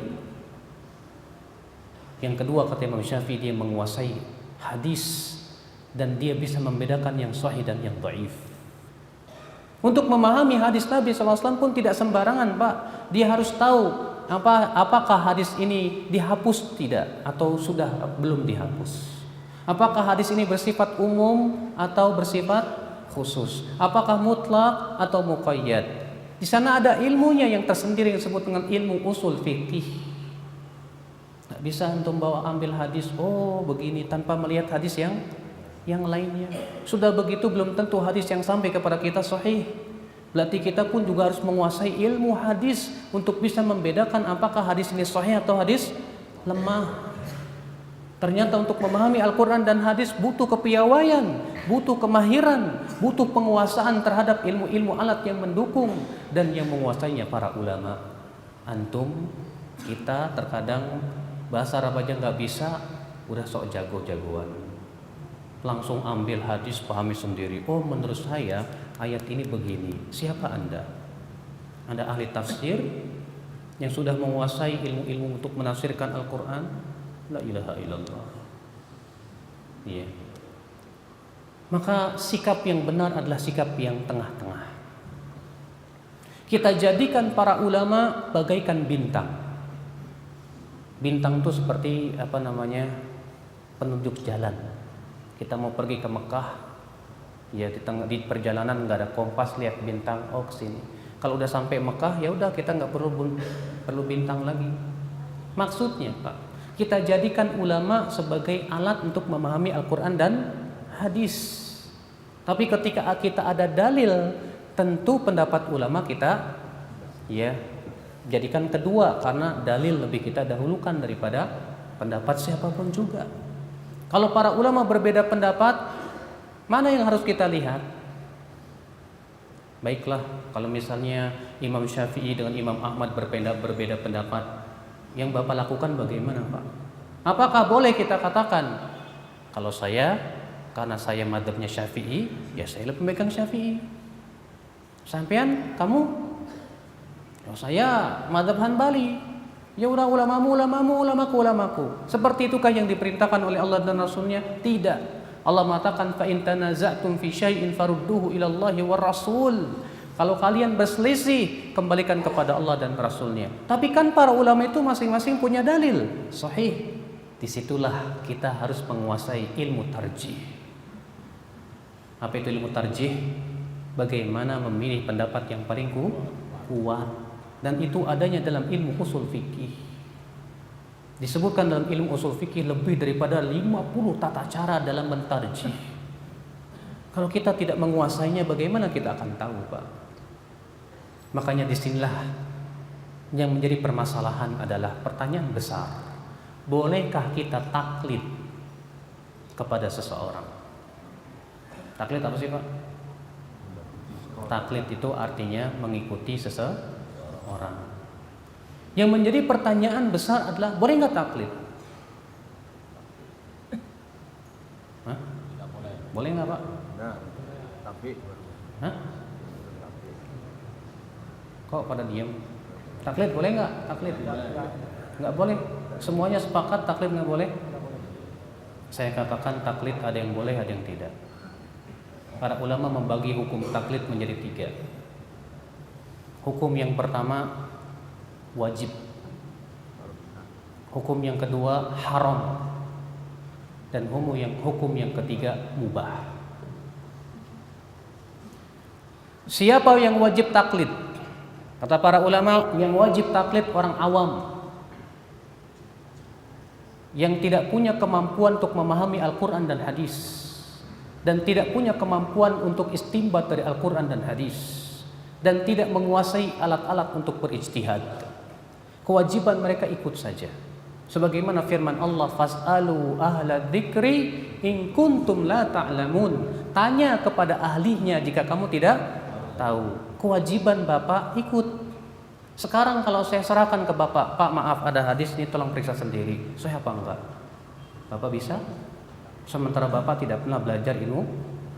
Yang kedua kata Imam Syafi'i, dia menguasai hadis dan dia bisa membedakan yang sahih dan yang dhaif. Untuk memahami hadis Nabi SAW pun tidak sembarangan, Pak. Dia harus tahu apakah hadis ini dihapus tidak atau sudah belum dihapus. Apakah hadis ini bersifat umum atau bersifat khusus? Apakah mutlak atau muqayyad? Di sana ada ilmunya yang tersendiri yang disebut dengan ilmu usul fikih. Nggak bisa antum bawa ambil hadis, oh begini, tanpa melihat hadis yang lainnya. Sudah begitu belum tentu hadis yang sampai kepada kita sahih. Berarti kita pun juga harus menguasai ilmu hadis untuk bisa membedakan apakah hadis ini sahih atau hadis lemah. Ternyata untuk memahami Al-Quran dan hadis butuh kepiawaian, butuh kemahiran, butuh penguasaan terhadap ilmu-ilmu alat yang mendukung dan yang menguasainya para ulama. Antum, kita terkadang bahasa Arab aja nggak bisa, udah sok jago-jagoan. Langsung ambil hadis, pahami sendiri. Oh, menurut saya ayat ini begini. Siapa Anda? Anda ahli tafsir yang sudah menguasai ilmu-ilmu untuk menafsirkan Al-Quran? La ilaha illallah. Iya. Maka sikap yang benar adalah sikap yang tengah-tengah. Kita jadikan para ulama bagaikan bintang. Bintang itu seperti penunjuk jalan. Kita mau pergi ke Mekah, ya di perjalanan nggak ada kompas, lihat bintang, oh kesini. Kalau udah sampai Mekah, ya udah kita nggak perlu bintang lagi. Maksudnya, Pak, kita jadikan ulama sebagai alat untuk memahami Al-Quran dan hadis. Tapi ketika kita ada dalil, tentu pendapat ulama kita ya jadikan kedua, karena dalil lebih kita dahulukan daripada pendapat siapapun juga. Kalau para ulama berbeda pendapat, mana yang harus kita lihat? Baiklah, kalau misalnya Imam Syafi'i dengan Imam Ahmad berbeda pendapat, yang Bapak lakukan bagaimana, Pak? Apakah boleh kita katakan, kalau saya, karena saya mazhabnya Syafi'i, ya saya lebih memegang Syafi'i. Sampean, kamu? Ya saya mazhab Hanbali. Ya udah ulamaku. Seperti itukah yang diperintahkan oleh Allah dan Rasulnya? Tidak. Allah mengatakan fa in tanaza'tum fi syai'in farudduhu ila Allahi war Rasul. Kalau kalian berselisih, kembalikan kepada Allah dan Rasulnya. Tapi kan para ulama itu masing-masing punya dalil sahih. Disitulah kita harus menguasai ilmu tarjih. Apa itu ilmu tarjih? Bagaimana memilih pendapat yang paling kuat. Dan itu adanya dalam ilmu usul fikih. Disebutkan dalam ilmu usul fikih lebih daripada 50 tata cara dalam mentarjih. Kalau kita tidak menguasainya, bagaimana kita akan tahu, Pak? Makanya disinilah yang menjadi permasalahan adalah pertanyaan besar. Bolehkah kita taklid kepada seseorang? Taklid apa sih, Pak? Taklid itu artinya mengikuti seseorang. Yang menjadi pertanyaan besar adalah boleh nggak taklid? Hah? Boleh nggak, Pak? Nah, tapi Hah? Kok pada diam? Taklid boleh nggak? Taklid nggak boleh. Semuanya sepakat taklid nggak boleh. Saya katakan taklid ada yang boleh, ada yang tidak. Para ulama membagi hukum taklid menjadi 3. Hukum yang pertama wajib. Hukum yang kedua haram. Dan hukum yang ketiga mubah. Siapa yang wajib taklid? Kata para ulama, yang wajib taklid orang awam yang tidak punya kemampuan untuk memahami Al-Quran dan hadis, dan tidak punya kemampuan untuk istinbat dari Al-Quran dan hadis, dan tidak menguasai alat-alat untuk berijtihad. Kewajiban mereka ikut saja. Sebagaimana firman Allah, fas'alu ahla dzikri in kuntum la ta'lamun. Tanya kepada ahlinya jika kamu tidak tahu. Kewajiban Bapak ikut. Sekarang kalau saya serahkan ke Bapak, Pak maaf ada hadis ini tolong periksa sendiri. Saya apa enggak? Bapak bisa? Sementara Bapak tidak pernah belajar ilmu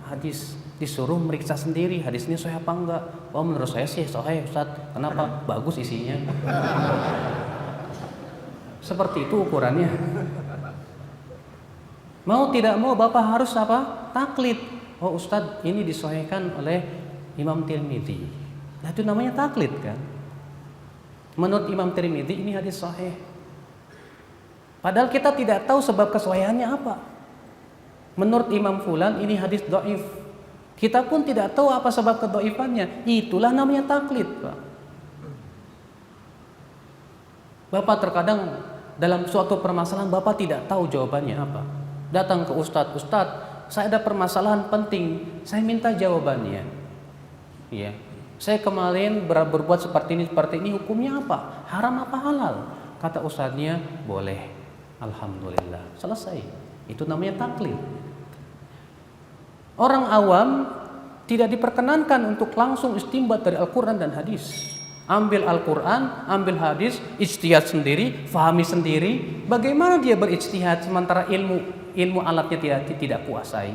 hadis, disuruh meriksa sendiri hadis ini sahih apa enggak. Oh, menurut saya sih sahih, Ustaz. Kenapa? Bagus isinya. Seperti itu ukurannya. Mau tidak mau Bapak harus apa? Taklid. Oh, Ustaz, ini disahihkan oleh Imam Tirmidzi. Nah, itu namanya taklid kan? Menurut Imam Tirmidzi ini hadis sahih. Padahal kita tidak tahu sebab kesahihannya apa. Menurut Imam Fulan ini hadis dhaif. Kita pun tidak tahu apa sebab kedhaifannya. Itulah namanya taklid, Pak. Bapak terkadang dalam suatu permasalahan Bapak tidak tahu jawabannya apa. Datang ke Ustadz, Ustadz, saya ada permasalahan penting, saya minta jawabannya. Ya. Saya kemarin berbuat seperti ini, hukumnya apa? Haram apa halal? Kata ustadznya, boleh. Alhamdulillah, selesai. Itu namanya taklid. Orang awam tidak diperkenankan untuk langsung istinbat dari Al-Quran dan hadis. Ambil Al-Quran, ambil hadis, ijtihad sendiri, fahami sendiri. Bagaimana dia berijtihad sementara ilmu alatnya tidak kuasai?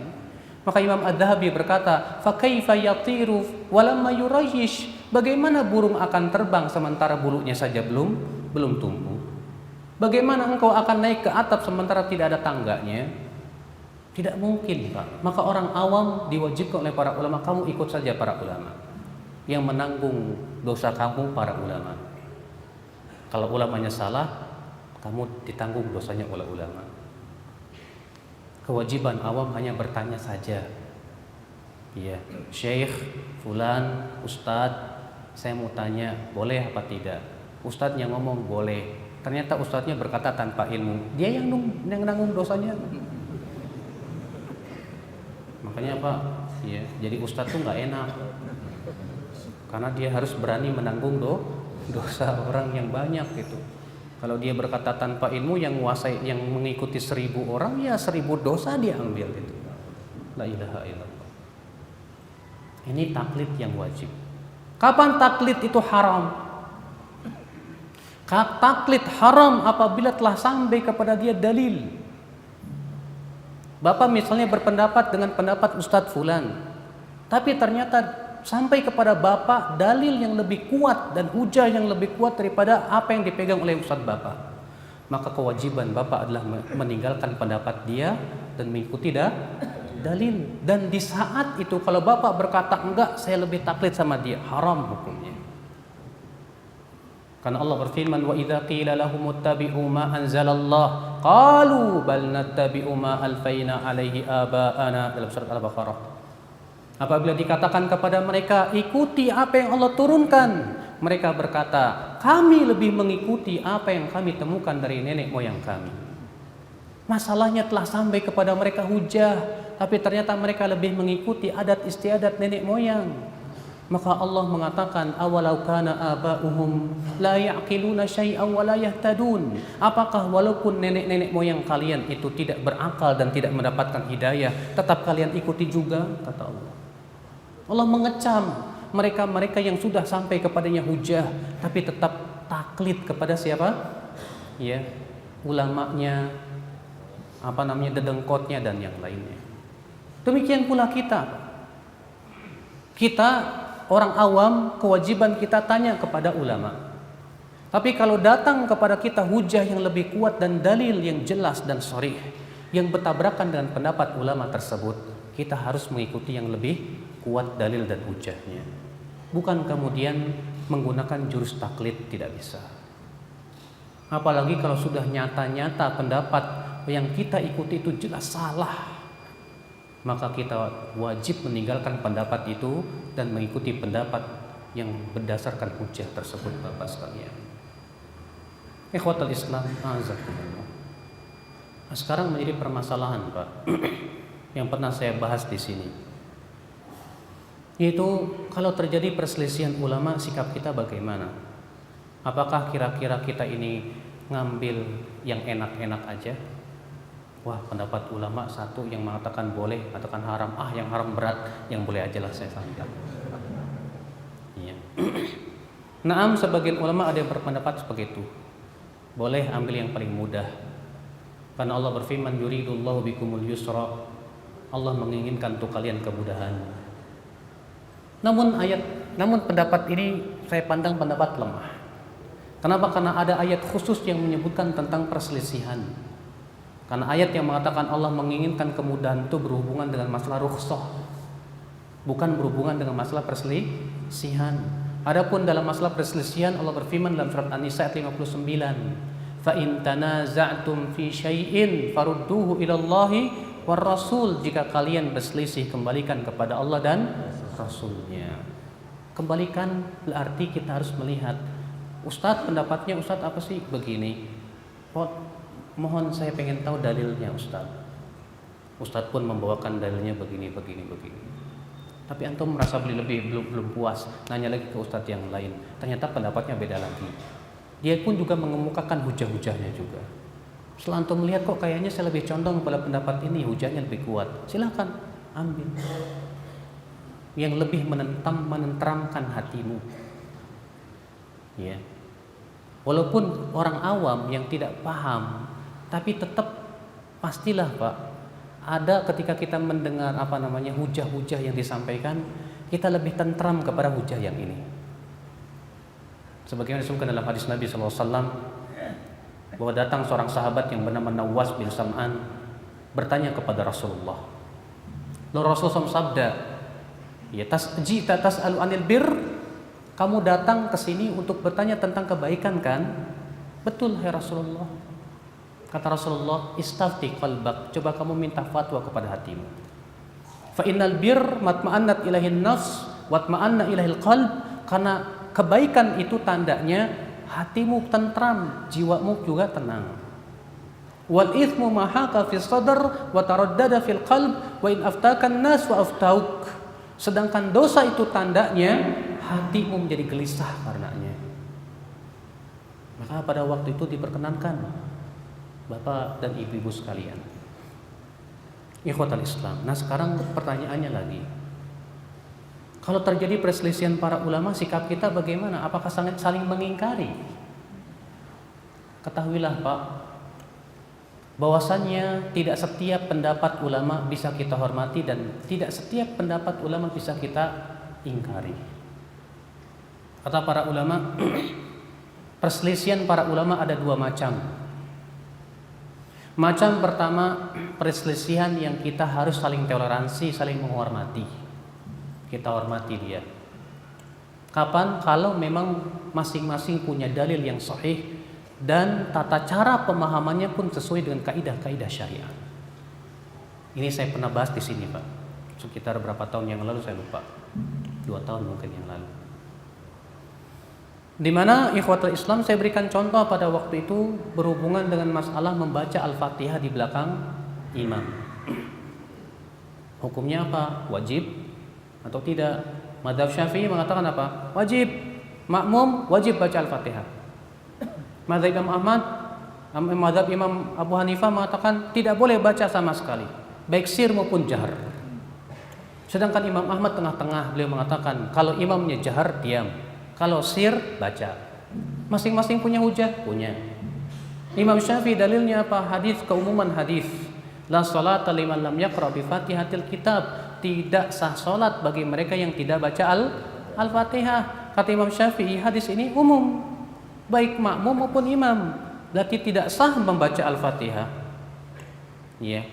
Maka Imam Adz-Dzahabi berkata, "Fa kaifa yatiru walamma yurayyish?" Bagaimana burung akan terbang sementara bulunya saja belum tumbuh? Bagaimana engkau akan naik ke atap sementara tidak ada tangganya? Tidak mungkin, Pak. Maka orang awam diwajibkan oleh para ulama, kamu ikut saja para ulama. Yang menanggung dosa kamu para ulama. Kalau ulamanya salah, kamu ditanggung dosanya oleh ulama. Kewajiban awam hanya bertanya saja. Iya, Syekh, Fulan, Ustadz, saya mau tanya, boleh apa tidak? Ustadz yang ngomong boleh. Ternyata ustadznya berkata tanpa ilmu. Dia yang nanggung dosanya. Makanya Pak, ya, jadi ustadz tuh nggak enak. Karena dia harus berani menanggung dosa orang yang banyak gitu. Kalau dia berkata tanpa ilmu, yang menguasai, yang mengikuti 1000 orang, ya 1000 dosa dia ambil gitu. La ilaha illallah. Ini taklid yang wajib. Kapan taklid itu haram? Taklid haram apabila telah sampai kepada dia dalil. Bapak misalnya berpendapat dengan pendapat Ustadz Fulan, tapi ternyata sampai kepada Bapak dalil yang lebih kuat dan hujah yang lebih kuat daripada apa yang dipegang oleh Ustadz Bapak. Maka kewajiban Bapak adalah meninggalkan pendapat dia dan mengikuti dalil. Dan di saat itu kalau Bapak berkata enggak, saya lebih taklid sama dia, haram hukumnya. Karena Allah berfirman, wa idza qila lahum ittabi'u ma anzalallah qalu bal nattabi'u ma alfaina alaihi aba'ana, dalam surat Al-Baqarah. Apabila dikatakan kepada mereka ikuti apa yang Allah turunkan, mereka berkata kami lebih mengikuti apa yang kami temukan dari nenek moyang kami. Masalahnya telah sampai kepada mereka hujah, tapi ternyata mereka lebih mengikuti adat istiadat nenek moyang. Maka Allah mengatakan awalau kana aba'uhum la ya'qiluna syai'an wa la yahtadun. Apakah walaupun nenek-nenek moyang kalian itu tidak berakal dan tidak mendapatkan hidayah, tetap kalian ikuti juga, kata Allah. Allah mengecam mereka-mereka yang sudah sampai kepadanya hujah tapi tetap taklid kepada siapa? Ya, ulamanya, dedengkotnya dan yang lainnya. Demikian pula kita orang awam, kewajiban kita tanya kepada ulama. Tapi kalau datang kepada kita hujah yang lebih kuat dan dalil yang jelas dan sharih yang bertabrakan dengan pendapat ulama tersebut, kita harus mengikuti yang lebih kuat dalil dan hujahnya. Bukan kemudian menggunakan jurus taklid, tidak bisa. Apalagi kalau sudah nyata-nyata pendapat yang kita ikuti itu jelas salah, maka kita wajib meninggalkan pendapat itu dan mengikuti pendapat yang berdasarkan hujah tersebut, Bapak sekalian. Ikhwatul Islam, azakumullah. Sekarang menjadi permasalahan, Pak, yang pernah saya bahas di sini. Yaitu kalau terjadi perselisihan ulama, sikap kita bagaimana? Apakah kira-kira kita ini ngambil yang enak-enak aja? Wah, pendapat ulama satu yang mengatakan boleh, mengatakan haram. Yang haram berat, yang boleh aja lah saya sanggah. Iya. Naam, sebagian ulama ada yang berpendapat seperti itu. Boleh ambil yang paling mudah. Karena Allah berfirman, yuridullahu bikumul yusra. Allah menginginkan untuk kalian kemudahan. Namun pendapat ini saya pandang pendapat lemah. Kenapa? Karena ada ayat khusus yang menyebutkan tentang perselisihan. Karena ayat yang mengatakan Allah menginginkan kemudahan itu berhubungan dengan masalah rukhsah, bukan berhubungan dengan masalah perselisihan. Adapun dalam masalah perselisihan, Allah berfirman dalam surat An-Nisa ayat 59, "Fa in tanaza'tum fi syai'in farudduhu ila Allahi war Rasul." Jika kalian berselisih, kembalikan kepada Allah dan Rasulnya. Kembalikan berarti kita harus melihat, Ustadz pendapatnya Ustadz apa sih begini? Mohon saya pengen tahu dalilnya Ustadz. Ustadz pun membawakan dalilnya begini. Tapi antum merasa belum puas, nanya lagi ke ustadz yang lain. Ternyata pendapatnya beda lagi. Dia pun juga mengemukakan hujah-hujahnya juga. Setelah antum melihat kok kayaknya saya lebih condong pada pendapat ini, hujahnya lebih kuat, silakan ambil yang lebih menenteramkan hatimu. Ya. Walaupun orang awam yang tidak paham, tapi tetap pastilah Pak, ada ketika kita mendengar hujah-hujah yang disampaikan, kita lebih tentram kepada hujah yang ini. Sebagaimana disebutkan dalam hadis Nabi SAW, bahwa datang seorang sahabat yang bernama Nawas bin Sam'an bertanya kepada Rasulullah. Lalu Rasulullah sabda, ya jita tas'alu anil bir, kamu datang ke sini untuk bertanya tentang kebaikan kan? Betul hai Rasulullah. Kata Rasulullah, istafti qalbak, coba kamu minta fatwa kepada hatimu. Fa innal bir matma'annat ilahin nafs watma'anna ilahil qalb. Karena kebaikan itu tandanya hatimu tentram, jiwamu juga tenang. Wal ithmu ma haqa fi sadr wa taraddada fil qalb wa in aftakan nas wa aftauk. Sedangkan dosa itu tandanya hatimu menjadi gelisah karenanya. Maka pada waktu itu diperkenankan Bapak dan Ibu-ibu sekalian, ikhwatal Islam. Nah sekarang pertanyaannya lagi, kalau terjadi perselisihan para ulama, sikap kita bagaimana? Apakah saling mengingkari? Ketahuilah Pak, bahwasannya tidak setiap pendapat ulama bisa kita hormati dan tidak setiap pendapat ulama bisa kita ingkari. Kata para ulama, perselisihan para ulama ada dua macam. Macam pertama, perselisihan yang kita harus saling toleransi, saling menghormati. Kita hormati dia. Kapan? Kalau memang masing-masing punya dalil yang sahih dan tata cara pemahamannya pun sesuai dengan kaidah-kaidah syariat. Ini saya pernah bahas di sini Pak, sekitar berapa tahun yang lalu saya lupa, 2 tahun mungkin yang lalu. Di mana ikhwatul Islam saya berikan contoh pada waktu itu berhubungan dengan masalah membaca Al-Fatihah di belakang imam. Hukumnya apa? Wajib atau tidak? Madzhab Syafi'i mengatakan apa? Wajib. Makmum wajib baca Al-Fatihah. Madzhab Imam Ahmad, madzhab Imam Abu Hanifah mengatakan tidak boleh baca sama sekali, baik sir maupun jahar. Sedangkan Imam Ahmad tengah-tengah, beliau mengatakan kalau imamnya jahar diam, kalau sir baca. Masing-masing punya hujah? Punya. Imam Syafi'i dalilnya apa? Hadis, keumuman hadis. La salata liman lam yaqra bi Fatihatil kitab. Tidak sah salat bagi mereka yang tidak baca Al-Fatihah. Kata Imam Syafi'i, hadis ini umum, baik makmum maupun imam. Berarti tidak sah membaca Al-Fatihah. Ya,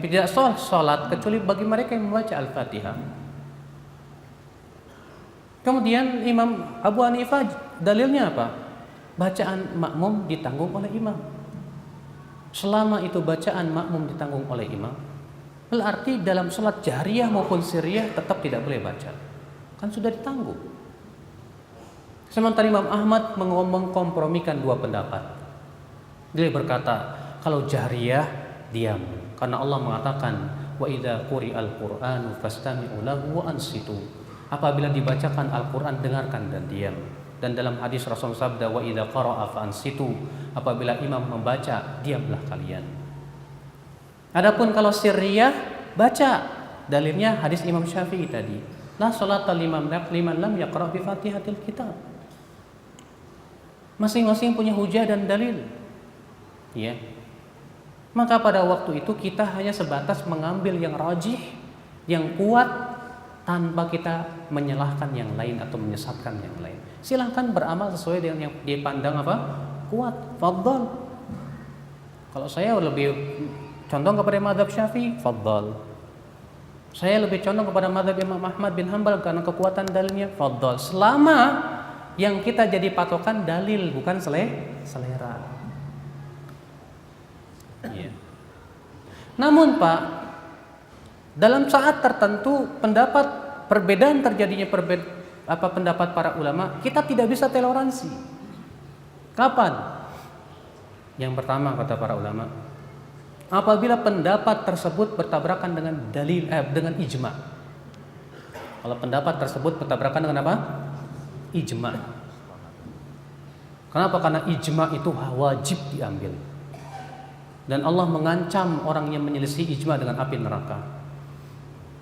tidak sah salat kecuali bagi mereka yang membaca Al-Fatihah. Kemudian Imam Abu Hanifah dalilnya apa? Bacaan makmum ditanggung oleh imam. Selama itu bacaan makmum ditanggung oleh imam, berarti dalam salat jahriyah maupun sirriyah tetap tidak boleh baca. Kan sudah ditanggung. Sementara Imam Ahmad mengkompromikan dua pendapat. Dia berkata, kalau jahriyah diam, karena Allah mengatakan wa idza quri'al qur'anu fastami'u lahu wa ansitu. Apabila dibacakan Al-Quran, dengarkan dan diam. Dan dalam hadis Rasul sabda, wa idza qara'a fa'ansitu. Apabila imam membaca, diamlah kalian. Adapun kalau sirriyah, baca. Dalilnya hadis Imam Syafi'i tadi. La salata liman lam yaqra' bi Fatihatil kitab. Masing-masing punya hujah dan dalil. Ya. Maka pada waktu itu kita hanya sebatas mengambil yang rajih, yang kuat, tanpa kita menyalahkan yang lain atau menyesatkan yang lain. Silahkan beramal sesuai dengan yang dipandang apa? Kuat. Fadhal. Kalau saya lebih condong kepada mazhab Syafi'i, fadhal. Saya lebih condong kepada mazhab Imam Ahmad bin Hanbal karena kekuatan dalilnya, fadhal. Selama yang kita jadi patokan dalil, bukan selera. Ya. Namun Pak, dalam saat tertentu perbedaan terjadinya pendapat para ulama, kita tidak bisa toleransi. Kapan? Yang pertama kata para ulama, apabila pendapat tersebut bertabrakan dengan dengan ijma. Kalau pendapat tersebut bertabrakan dengan apa? Ijma. Kenapa? Karena ijma itu wajib diambil. Dan Allah mengancam orang yang menyelisih ijma dengan api neraka.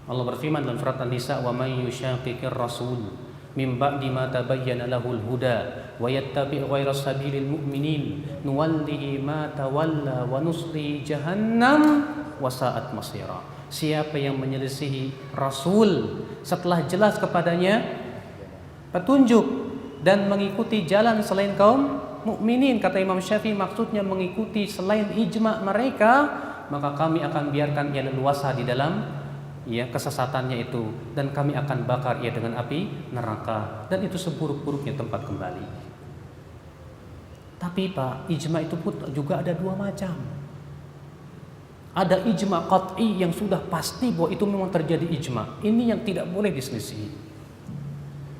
Allah berfirman dalam surat An-Nisa, "Wa may yushaqiqir rasul min ba'di ma tabayyana lahul huda wa yattabi' ghayra sabilil mu'minin nuwallihi ma tawalla wa nuslihi jahannam wa sa'at masira." Siapa yang menyelisihi rasul setelah jelas kepadanya petunjuk dan mengikuti jalan selain kaum mukminin, kata Imam Syafi'i, maksudnya mengikuti selain ijma mereka, maka kami akan biarkan ia leluasa di dalam kesesatannya itu, dan kami akan bakar ia dengan api neraka, dan itu seburuk-buruknya tempat kembali. Tapi Pak, ijma itu pun juga ada dua macam. Ada ijma qat'i yang sudah pasti bahwa itu memang terjadi ijma, ini yang tidak boleh diselisihi.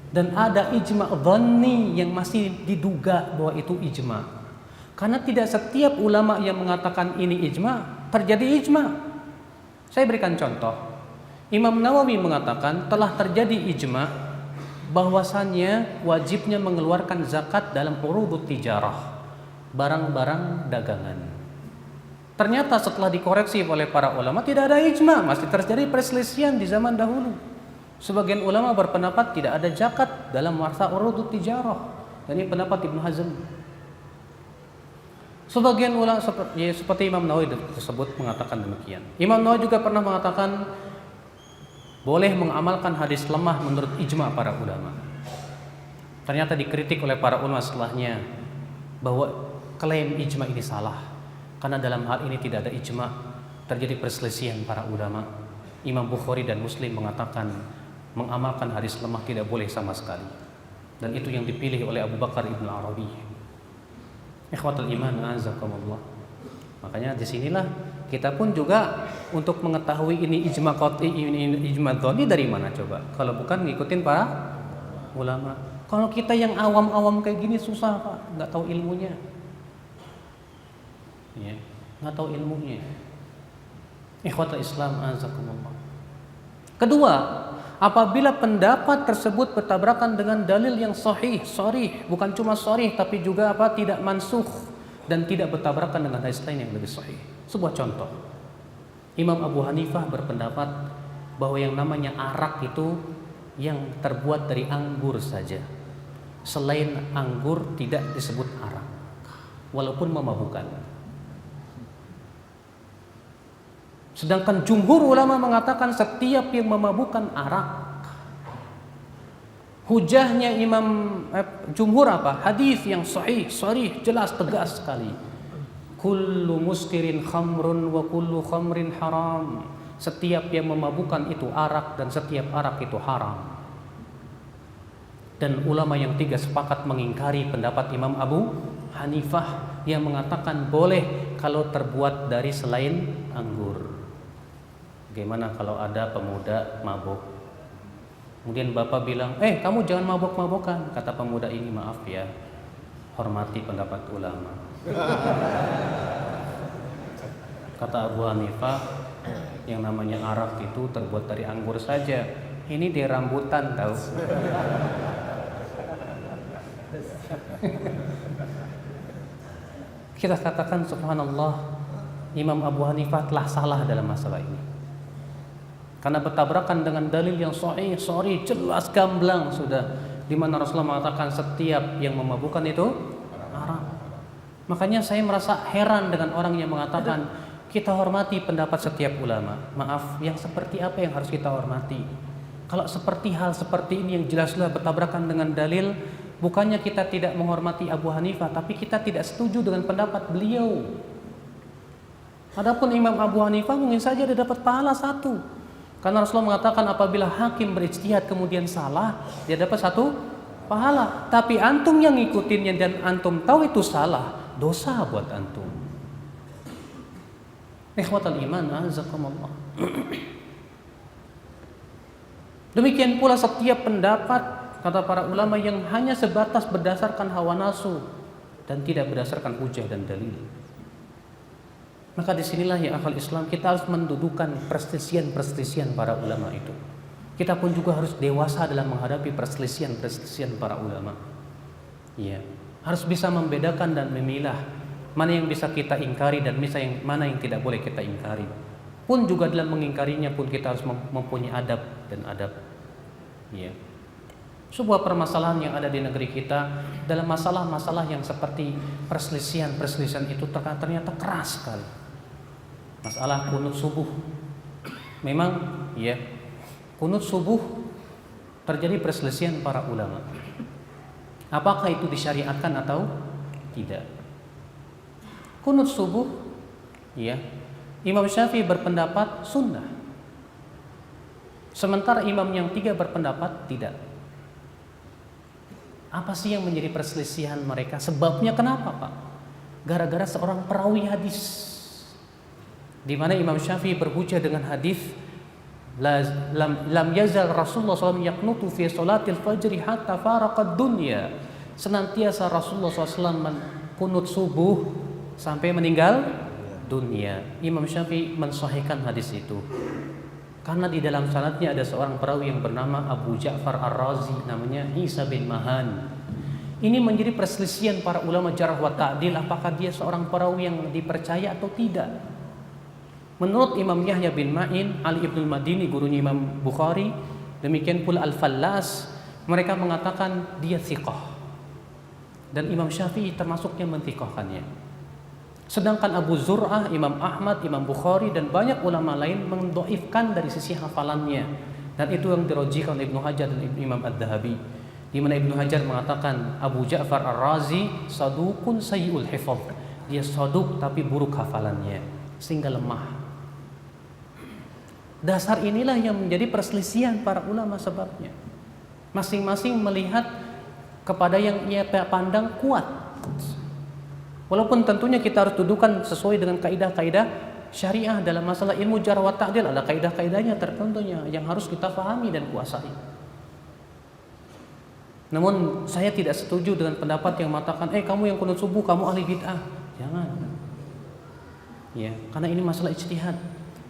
Dan ada ijma dhanni yang masih diduga bahwa itu ijma. Karena tidak setiap ulama yang mengatakan ini ijma terjadi ijma. Saya berikan contoh. Imam Nawawi mengatakan telah terjadi ijma bahwasannya wajibnya mengeluarkan zakat dalam urudut tijarah, barang-barang dagangan. Ternyata setelah dikoreksi oleh para ulama tidak ada ijma, masih terjadi perselisihan di zaman dahulu. Sebagian ulama berpendapat tidak ada zakat dalam masa urudut tijarah, dan ini pendapat Ibnu Hazm. Sebagian ulama seperti Imam Nawawi tersebut mengatakan demikian. Imam Nawawi juga pernah mengatakan boleh mengamalkan hadis lemah menurut ijma para ulama. Ternyata dikritik oleh para ulama setelahnya bahwa klaim ijma ini salah, karena dalam hal ini tidak ada ijma, terjadi perselisihan para ulama. Imam Bukhari dan Muslim mengatakan mengamalkan hadis lemah tidak boleh sama sekali, dan itu yang dipilih oleh Abu Bakar Ibn Arabi. Ikhwatul iman, azakumullah. Makanya disinilah kita pun juga untuk mengetahui ini ijma qat'i, ini ijma dhanni dari mana coba? Kalau bukan ngikutin para ulama. Kalau kita yang awam-awam kayak gini susah Pak, nggak tahu ilmunya. Ya, nggak tahu ilmunya. Ikhwatul Islam, azakumullah. Kedua, apabila pendapat tersebut bertabrakan dengan dalil yang sahih, sharih, bukan cuma sharih tapi juga tidak mansukh dan tidak bertabrakan dengan hadis lain yang lebih sahih. Sebuah contoh. Imam Abu Hanifah berpendapat bahwa yang namanya arak itu yang terbuat dari anggur saja. Selain anggur tidak disebut arak, walaupun memabukkan. Sedangkan jumhur ulama mengatakan setiap yang memabukkan arak. Hujahnya jumhur apa? Hadis yang sahih, sharih, jelas, tegas sekali. Kullu muskirin khamrun wa kullu khamrin haram. Setiap yang memabukkan itu arak dan setiap arak itu haram. Dan ulama yang tiga sepakat mengingkari pendapat Imam Abu Hanifah yang mengatakan boleh kalau terbuat dari selain anggur. Bagaimana kalau ada pemuda mabuk? Kemudian bapak bilang, kamu jangan mabuk-mabukan. Kata pemuda ini, maaf ya, hormati pendapat ulama. Kata Abu Hanifah, yang namanya arak itu terbuat dari anggur saja. Ini di rambutan tahu. Kita katakan subhanallah, Imam Abu Hanifah telah salah dalam masalah ini. Karena bertabrakan dengan dalil yang sahih, jelas gamblang sudah, di mana Rasulullah mengatakan setiap yang memabukkan itu haram. Makanya saya merasa heran dengan orang yang mengatakan kita hormati pendapat setiap ulama. Maaf, yang seperti apa yang harus kita hormati? Kalau seperti hal seperti ini yang jelas-jelas bertabrakan dengan dalil, bukannya kita tidak menghormati Abu Hanifah, tapi kita tidak setuju dengan pendapat beliau. Adapun Imam Abu Hanifah mungkin saja dia dapat pahala 1. Karena Rasulullah mengatakan apabila hakim berijtihad kemudian salah, dia dapat 1 pahala. Tapi antum yang ngikutinnya dan antum tahu itu salah, dosa buat antum. Ikhwatal iman, azakumullah. Demikian pula setiap pendapat kata para ulama yang hanya sebatas berdasarkan hawa nafsu dan tidak berdasarkan hujah dan dalil. Maka disinilah ya akal Islam, kita harus mendudukan perselisihan para ulama itu. Kita pun juga harus dewasa dalam menghadapi perselisihan para ulama. Ya, harus bisa membedakan dan memilah mana yang bisa kita ingkari dan mana yang tidak boleh kita ingkari. Pun juga dalam mengingkarinya pun kita harus mempunyai adab dan adab. Ya. Sebuah permasalahan yang ada di negeri kita dalam masalah-masalah yang seperti perselisihan itu ternyata keras sekali. Masalah kunut subuh. Memang ya, kunut subuh terjadi perselisihan para ulama. Apakah itu disyariatkan atau tidak? Kunut subuh, ya, Imam Syafi'i berpendapat sunnah. Sementara imam yang 3 berpendapat tidak. Apa sih yang menjadi perselisihan mereka? Sebabnya kenapa, Pak? Gara-gara seorang perawi hadis. Di mana Imam Syafi'i berhujjah dengan hadis lam yazal Rasulullah SAW yaqnutu fi salatil fajri hatta faraqad dunya. Senantiasa Rasulullah SAW kunut subuh sampai meninggal dunia. Imam Syafi'i mensahihkan hadis itu karena di dalam sanadnya ada seorang perawi yang bernama Abu Ja'far Ar-Razi, namanya Isa bin Mahan. Ini menjadi perselisihan para ulama jarh wa ta'dil, apakah dia seorang perawi yang dipercaya atau tidak. Menurut Imam Yahya bin Ma'in, Ali ibn al-Madini, gurunya Imam Bukhari, demikian pula Al-Fallas, mereka mengatakan dia thiqah. Dan Imam Syafi'i termasuknya menthiqahkannya. Sedangkan Abu Zur'ah, Imam Ahmad, Imam Bukhari dan banyak ulama lain mendhaifkan dari sisi hafalannya. Dan itu yang dirajihkan oleh Ibnu Hajar dan Imam Ad-Dhahabi. Di mana Ibnu Hajar mengatakan Abu Ja'far Ar-Razi saduqun sayyi'ul hifdz. Dia saduq tapi buruk hafalannya sehingga lemah. Dasar inilah yang menjadi perselisihan para ulama sebabnya. Masing-masing melihat kepada yang ia pandang kuat. Walaupun tentunya kita harus dudukan sesuai dengan kaidah-kaidah syariah dalam masalah ilmu jarh wa ta'dil, ada kaidah-kaidahnya tertentunya yang harus kita pahami dan kuasai. Namun saya tidak setuju dengan pendapat yang mengatakan, kamu yang kunut subuh kamu ahli bid'ah. Jangan. Ya, karena ini masalah ijtihad.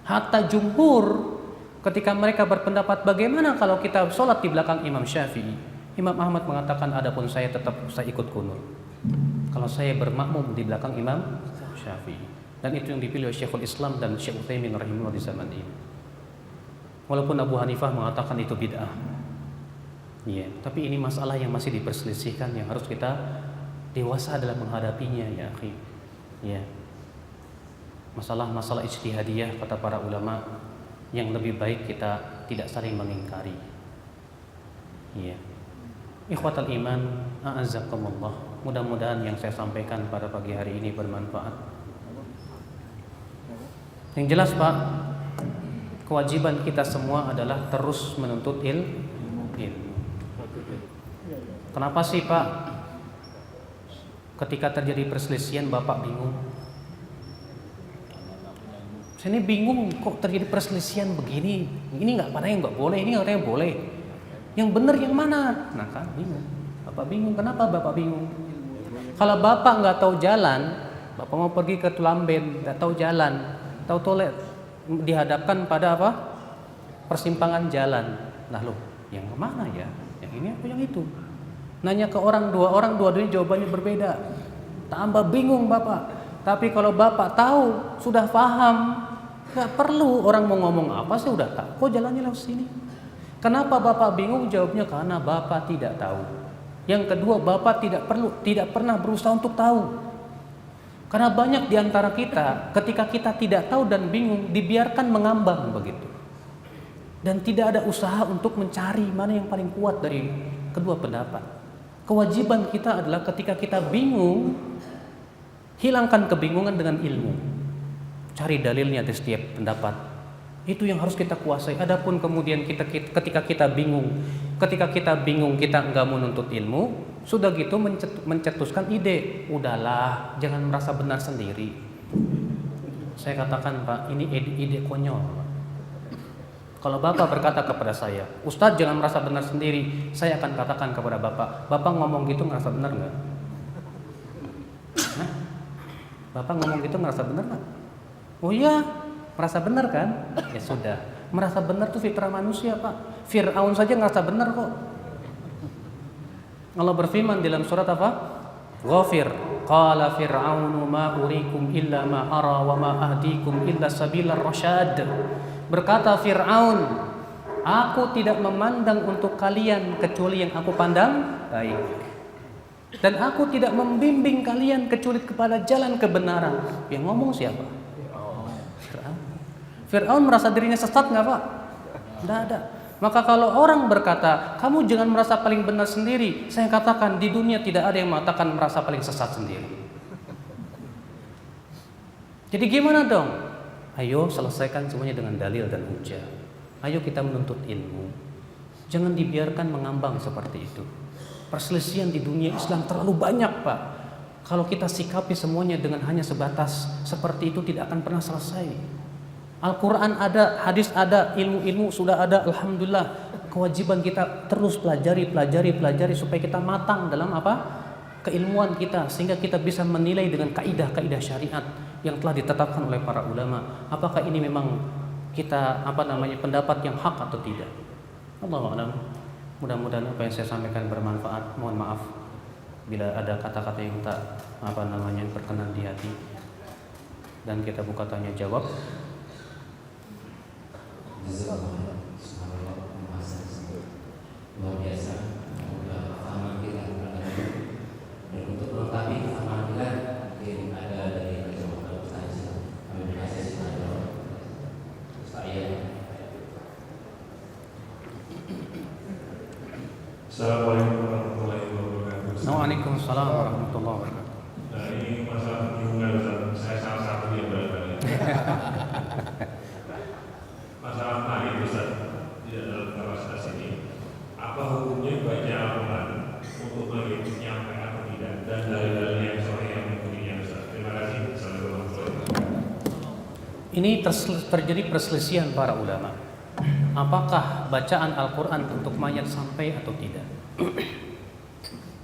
Hatta jumhur ketika mereka berpendapat bagaimana kalau kita sholat di belakang Imam Syafi'i, Imam Ahmad mengatakan adapun saya tetap ikut kunut kalau saya bermakmum di belakang Imam Syafi'i. Dan itu yang dipilih oleh Syekhul Islam dan Syekh Utsaimin rahimahullah di zaman ini. Walaupun Abu Hanifah mengatakan itu bid'ah. Ya, tapi ini masalah yang masih diperselisihkan yang harus kita dewasa dalam menghadapinya ya, akhi. Ya. Masalah-masalah ijtihadiyah kata para ulama yang lebih baik kita tidak saling mengingkari. Ya. Ikhwatal iman, a'azzakumullah. Mudah-mudahan yang saya sampaikan pada pagi hari ini bermanfaat. Yang jelas Pak, kewajiban kita semua adalah terus menuntut ilmu. Kenapa sih Pak ketika terjadi perselisihan Bapak bingung? Saya ini bingung kok terjadi perselisihan begini. Ini nggak pada yang nggak boleh, ini katanya boleh. Yang benar yang mana? Nah kan bingung. Bapak bingung. Kenapa Bapak bingung? Kalau Bapak nggak tahu jalan, Bapak mau pergi ke Tulamben, nggak tahu jalan, tahu toilet, dihadapkan pada apa? Persimpangan jalan. Nah loh, yang mana ya? Yang ini apa yang itu? Nanya ke dua-duanya jawabannya berbeda. Tambah bingung Bapak. Tapi kalau Bapak tahu, sudah paham, nggak perlu orang mau ngomong apa, saya udah tahu. Kok jalannya lewat sini? Kenapa Bapak bingung? Jawabnya karena Bapak tidak tahu. Yang kedua, Bapak tidak pernah berusaha untuk tahu. Karena banyak di antara kita ketika kita tidak tahu dan bingung dibiarkan mengambang begitu. Dan tidak ada usaha untuk mencari mana yang paling kuat dari kedua pendapat. Kewajiban kita adalah ketika kita bingung, hilangkan kebingungan dengan ilmu. Cari dalilnya di setiap pendapat. Itu yang harus kita kuasai. Adapun kemudian ketika kita bingung kita nggak menuntut ilmu, sudah gitu mencetuskan ide. Udahlah, jangan merasa benar sendiri. Saya katakan, Pak, ini ide konyol. Kalau Bapak berkata kepada saya, Ustadz jangan merasa benar sendiri, saya akan katakan kepada Bapak ngomong gitu ngerasa benar nggak? Hah? Bapak ngomong gitu ngerasa benar nggak? Oh iya, merasa benar kan? Ya sudah, merasa benar tuh fitrah manusia, Pak. Fir'aun saja ngerasa benar kok. Allah berfirman dalam surat apa? Ghafir. Qala fir'aunu ma urikum illa ma ara wa ma ahdikum illa sabilar rasyad. Berkata Fir'aun, aku tidak memandang untuk kalian kecuali yang aku pandang baik. Dan aku tidak membimbing kalian kecuali kepada jalan kebenaran. Yang ngomong siapa? Fir'aun merasa dirinya sesat nggak, Pak? Tidak ada. Maka kalau orang berkata, kamu jangan merasa paling benar sendiri, saya katakan di dunia tidak ada yang mengatakan merasa paling sesat sendiri. Jadi gimana dong? Ayo selesaikan semuanya dengan dalil dan hujah. Ayo kita menuntut ilmu. Jangan dibiarkan mengambang seperti itu. Perselisihan di dunia Islam terlalu banyak, Pak. Kalau kita sikapi semuanya dengan hanya sebatas seperti itu tidak akan pernah selesai. Al-Quran ada, hadis ada, ilmu-ilmu sudah ada, alhamdulillah. Kewajiban kita terus pelajari supaya kita matang dalam apa? Keilmuan kita, sehingga kita bisa menilai dengan kaidah-kaidah syariat yang telah ditetapkan oleh para ulama. Apakah ini memang kita pendapat yang hak atau tidak? Allahu a'lam. Mudah-mudahan apa yang saya sampaikan bermanfaat. Mohon maaf bila ada kata-kata yang tak berkenan di hati. Dan kita buka tanya jawab. Luar biasa, pemahaman kita dan untuk melengkapi pemahaman kita mungkin ada dari Kecamatan Ustaz. Kami berkasih kepada saya. Assalamualaikum warahmatullahi wabarakatuh. Waalaikumsalam warahmatullahi wabarakatuh. Nah, ini masalah penyunggal, saya salah satu yang berada. Masalah tadi Ustaz, tidak dalam kapasitas ini. Apa hukumnya baca Al-Quran untuk mengikuti nyampe atau tidak, dan dalil-dalil yang sore yang mengikutinya Ustaz. Terima kasih. Assalamualaikum warahmatullahi wabarakatuh. Ini terjadi perselisihan para ulama. Apakah bacaan Al-Quran untuk mayat sampai atau tidak?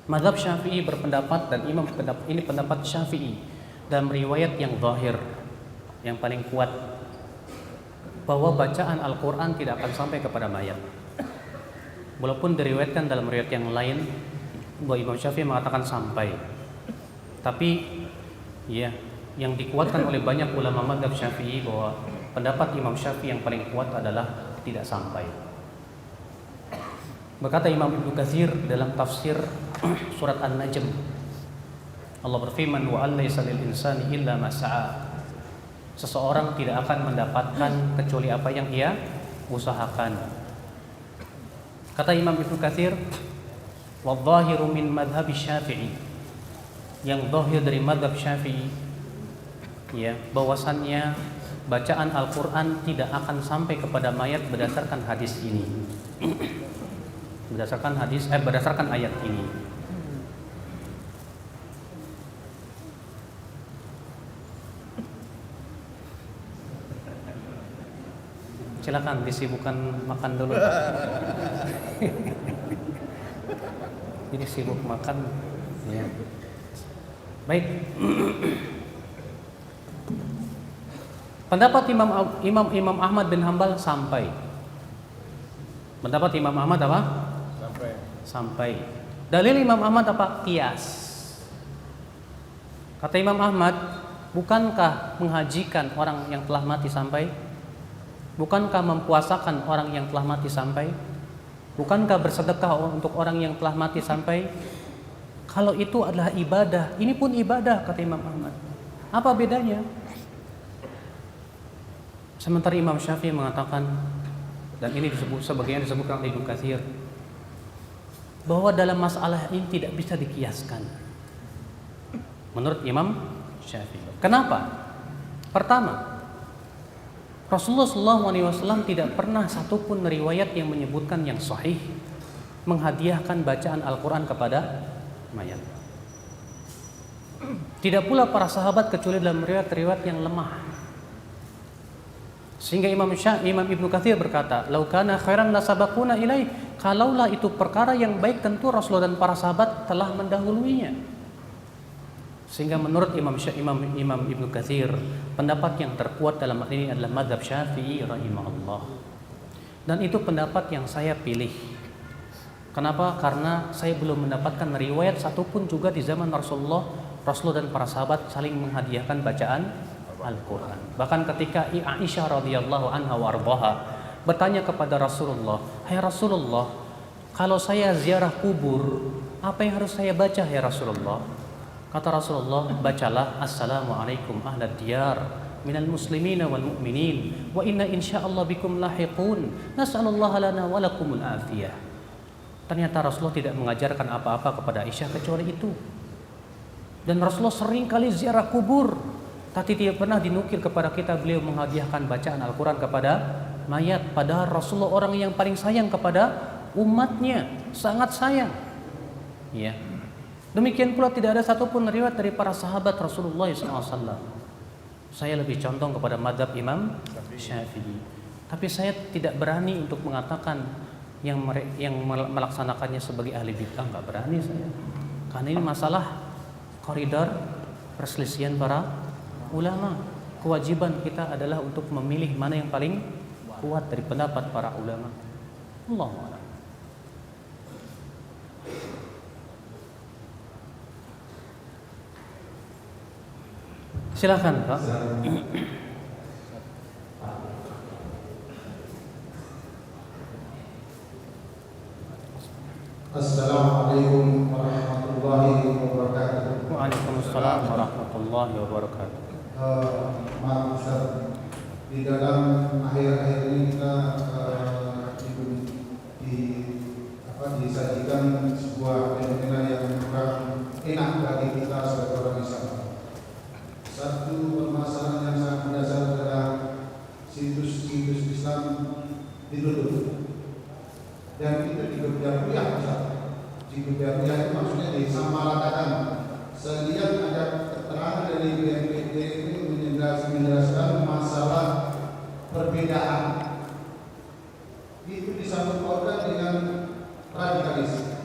Mazhab Syafi'i berpendapat, dan imam ini pendapat Syafi'i dalam riwayat yang zahir, yang paling kuat, bahwa bacaan Al-Quran tidak akan sampai kepada mayat. Walaupun diriwayatkan dalam riwayat yang lain bahwa Imam Syafi'i mengatakan sampai, tapi ya, yang dikuatkan oleh banyak ulama mazhab Syafi'i bahwa pendapat Imam Syafi'i yang paling kuat adalah tidak sampai. Berkata Imam Ibnu Katsir dalam tafsir surat An-Najm, Allah berfirman, wa allaysa lil insani illa ma sa'a. Seseorang tidak akan mendapatkan kecuali apa yang ia usahakan. Kata Imam Ibnu Katsir, wa dhahiru min madhhab Syafi'i, yang zahir dari madhab Syafi'i, ya, bahwasannya bacaan Al-Quran tidak akan sampai kepada mayat berdasarkan hadis ini. Berdasarkan ayat ini. Silakan disibukkan makan dulu. Jadi sibuk makan, ya. Baik. Pendapat Imam Ahmad bin Hanbal sampai. Pendapat Imam Ahmad apa? Sampai. Dalil Imam Ahmad apa? Qiyas. Kata Imam Ahmad, bukankah menghajikan orang yang telah mati sampai? Bukankah mempuasakan orang yang telah mati sampai? Bukankah bersedekah untuk orang yang telah mati sampai? Kalau itu adalah ibadah, ini pun ibadah, kata Imam Ahmad. Apa bedanya? Sementara Imam Syafi'i mengatakan, dan ini sebagian disebutkan oleh Ibnu Katsir, bahwa dalam masalah ini tidak bisa dikiaskan. Menurut Imam Syafi'i. Kenapa? Pertama, Rasulullah SAW tidak pernah satupun riwayat yang menyebutkan yang sahih menghadiahkan bacaan Al-Quran kepada mayat. Tidak pula para sahabat kecuali dalam riwayat-riwayat yang lemah. Sehingga Imam Ibnu Katsir berkata, "Lau kana khairan lasabaquna ilaih." Kalaulah itu perkara yang baik, tentu Rasulullah dan para sahabat telah mendahuluinya. Sehingga menurut Imam Ibnu Katsir, pendapat yang terkuat dalam hal ini adalah mazhab Syafi'i rahimahullah. Dan itu pendapat yang saya pilih. Kenapa? Karena saya belum mendapatkan riwayat satupun juga di zaman Rasulullah dan para sahabat saling menghadiahkan bacaan Al-Quran. Bahkan ketika Aisyah radhiyallahu anha wa ardhaha bertanya kepada Rasulullah, "Hai Rasulullah, kalau saya ziarah kubur, apa yang harus saya baca ya Rasulullah?" Kata Rasulullah, "Bacalah Assalamualaikum ahlad diyar minal muslimina wal mu'minin wa inna insyaallah bikum lahiqun nas'alullaha lana wa lakumul afiyah." Ternyata Rasulullah tidak mengajarkan apa-apa kepada Aisyah kecuali itu. Dan Rasulullah sering kali ziarah kubur, tapi tidak pernah dinukil kepada kita beliau menghadiahkan bacaan Al-Quran kepada mayat. Padahal Rasulullah orang yang paling sayang kepada umatnya, sangat sayang. Ya. Demikian pula tidak ada satupun riwayat dari para sahabat Rasulullah SAW. Saya lebih condong kepada madhab Imam Syafi'i. Tapi saya tidak berani untuk mengatakan yang melaksanakannya sebagai ahli bid'ah, nggak berani saya. Karena ini masalah koridor perselisihan para ulama. Kewajiban kita adalah untuk memilih mana yang paling kuat dari pendapat para ulama. Allahu a'lam. Silakan, Pak. Assalamualaikum warahmatullahi wabarakatuh. Waalaikumsalam warahmatullahi wabarakatuh. Maaf Ustaz, di dalam akhir-akhir ini kita disajikan sebuah fenomena yang kurang enak bagi kita sebagai orang Islam. Satu permasalahan yang sangat mendasar adalah situs-situs Islam ditutup. Dan itu dikebiakuiah Ustaz. Dikebiakuiah itu maksudnya disamaratakan. Saya lihat ada keterangan dari BNPT itu menjelaskan masalah perbedaan. Itu disambut pautkan dengan radikalisme.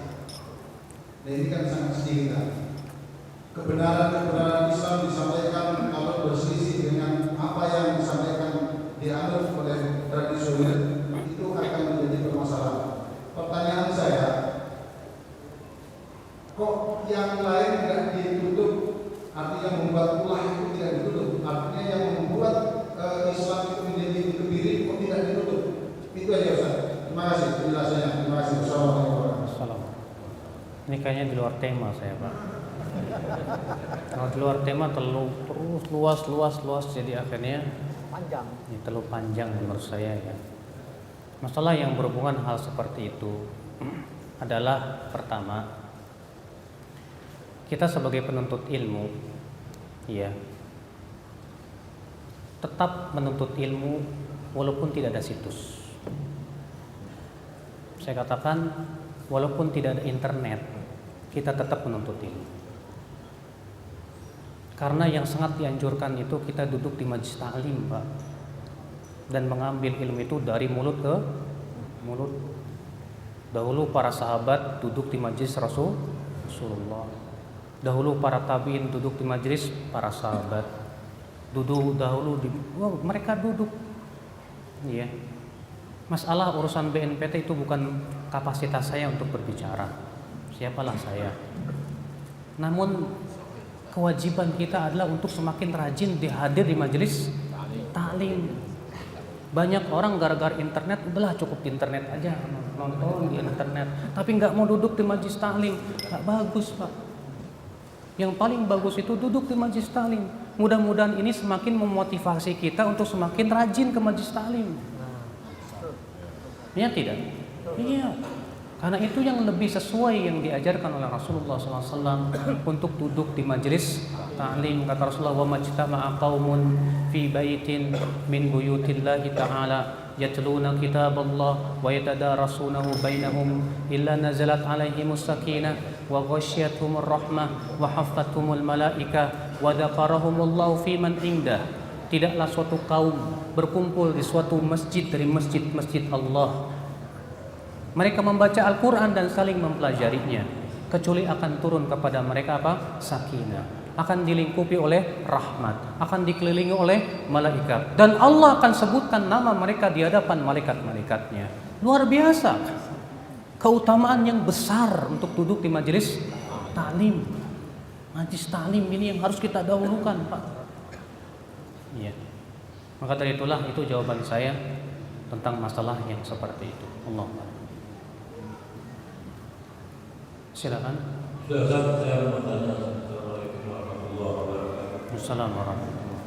Dan ini kan sangat sedih kita. Kebenaran Islam disampaikan kalau berselisih dengan apa yang disampaikan dianut oleh tradisional, itu akan menjadi permasalahan. Pertanyaan saya, kok yang lain tidak ditutup? Artinya membuat ulah itu tidak ditutup. Artinya yang membuat Islam itu menjadi kebiri kok tidak ditutup. Itu aja Ustaz. Terima kasih penjelasannya. Terima kasih. Assalamualaikum warahmatullahi wabarakatuh. Ini kayaknya di luar tema saya, Pak. Kalau di luar tema terus luas, jadi akhirnya Panjang. ini terlalu panjang menurut saya ya. Masalah yang berhubungan hal seperti itu adalah pertama, kita sebagai penuntut ilmu ya tetap menuntut ilmu walaupun tidak ada situs. Saya katakan walaupun tidak ada internet, kita tetap menuntut ilmu. Karena yang sangat dianjurkan itu kita duduk di majelis ta'lim, Pak, dan mengambil ilmu itu dari mulut ke mulut. Dahulu para sahabat duduk di majelis Rasulullah. Dahulu para tabi'in duduk di majelis para sahabat. Mereka duduk. Iya. Masalah urusan BNPT itu bukan kapasitas saya untuk berbicara. Siapalah saya. Namun kewajiban kita adalah untuk semakin rajin hadir di majelis taklim. Banyak orang gara-gara internet, udahlah cukup di internet aja, nonton di internet, tapi nggak mau duduk di majelis taklim. Nggak bagus, Pak. Yang paling bagus itu duduk di majelis taklim. mudah-mudahan ini semakin memotivasi kita untuk semakin rajin ke majlis taklim. Ya tidak? Iya. Karena itu yang lebih sesuai yang diajarkan oleh Rasulullah SAW untuk duduk di majelis ta'lim. Kata Rasulullah, wa majtama'a qaumun fi baitin min buyutillahi ta'ala yatluna kitaballah wa yatadarasunahu bainahum illa nazalat alaihimus sakinah wa ghasyiyatuhumur rahmah wa haffathumul malaika wa dzakarahumullahu fi man indah. Tidaklah suatu kaum berkumpul di suatu masjid dari masjid-masjid Allah, mereka membaca Al-Quran dan saling mempelajarinya, kecuali akan turun kepada mereka apa? Sakinah. Akan dilingkupi oleh rahmat, akan dikelilingi oleh malaikat, dan Allah akan sebutkan nama mereka di hadapan malaikat-malaikatnya. Luar biasa keutamaan yang besar untuk duduk di majelis taklim. Majelis taklim ini yang harus kita dahulukan, Pak. Iya. Maka dari itulah itu jawaban saya tentang masalah yang seperti itu. Allah. Silakan. Saya mau tanya. Assalamualaikum warahmatullahi wabarakatuh. Assalamualaikum warahmatullahi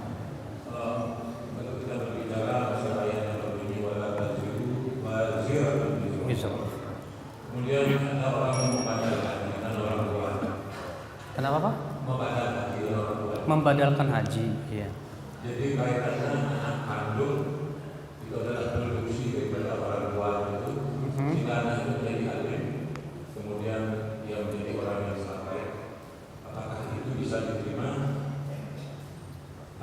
Kalau kita berbicara masalah ayat yang berbunyi wala taziru waziratun wizra. Kemudian ada orang yang membadalkan dengan orang tua. Kenapa, Pak? Membadalkan dengan orang tua. Membadalkan haji, iya. Jadi kaitannya anak kandung itu adalah produksi daripada orang tua itu. Jika anak itu menjadi alim, kemudian dia menjadi orang yang sampai, apakah itu bisa diterima?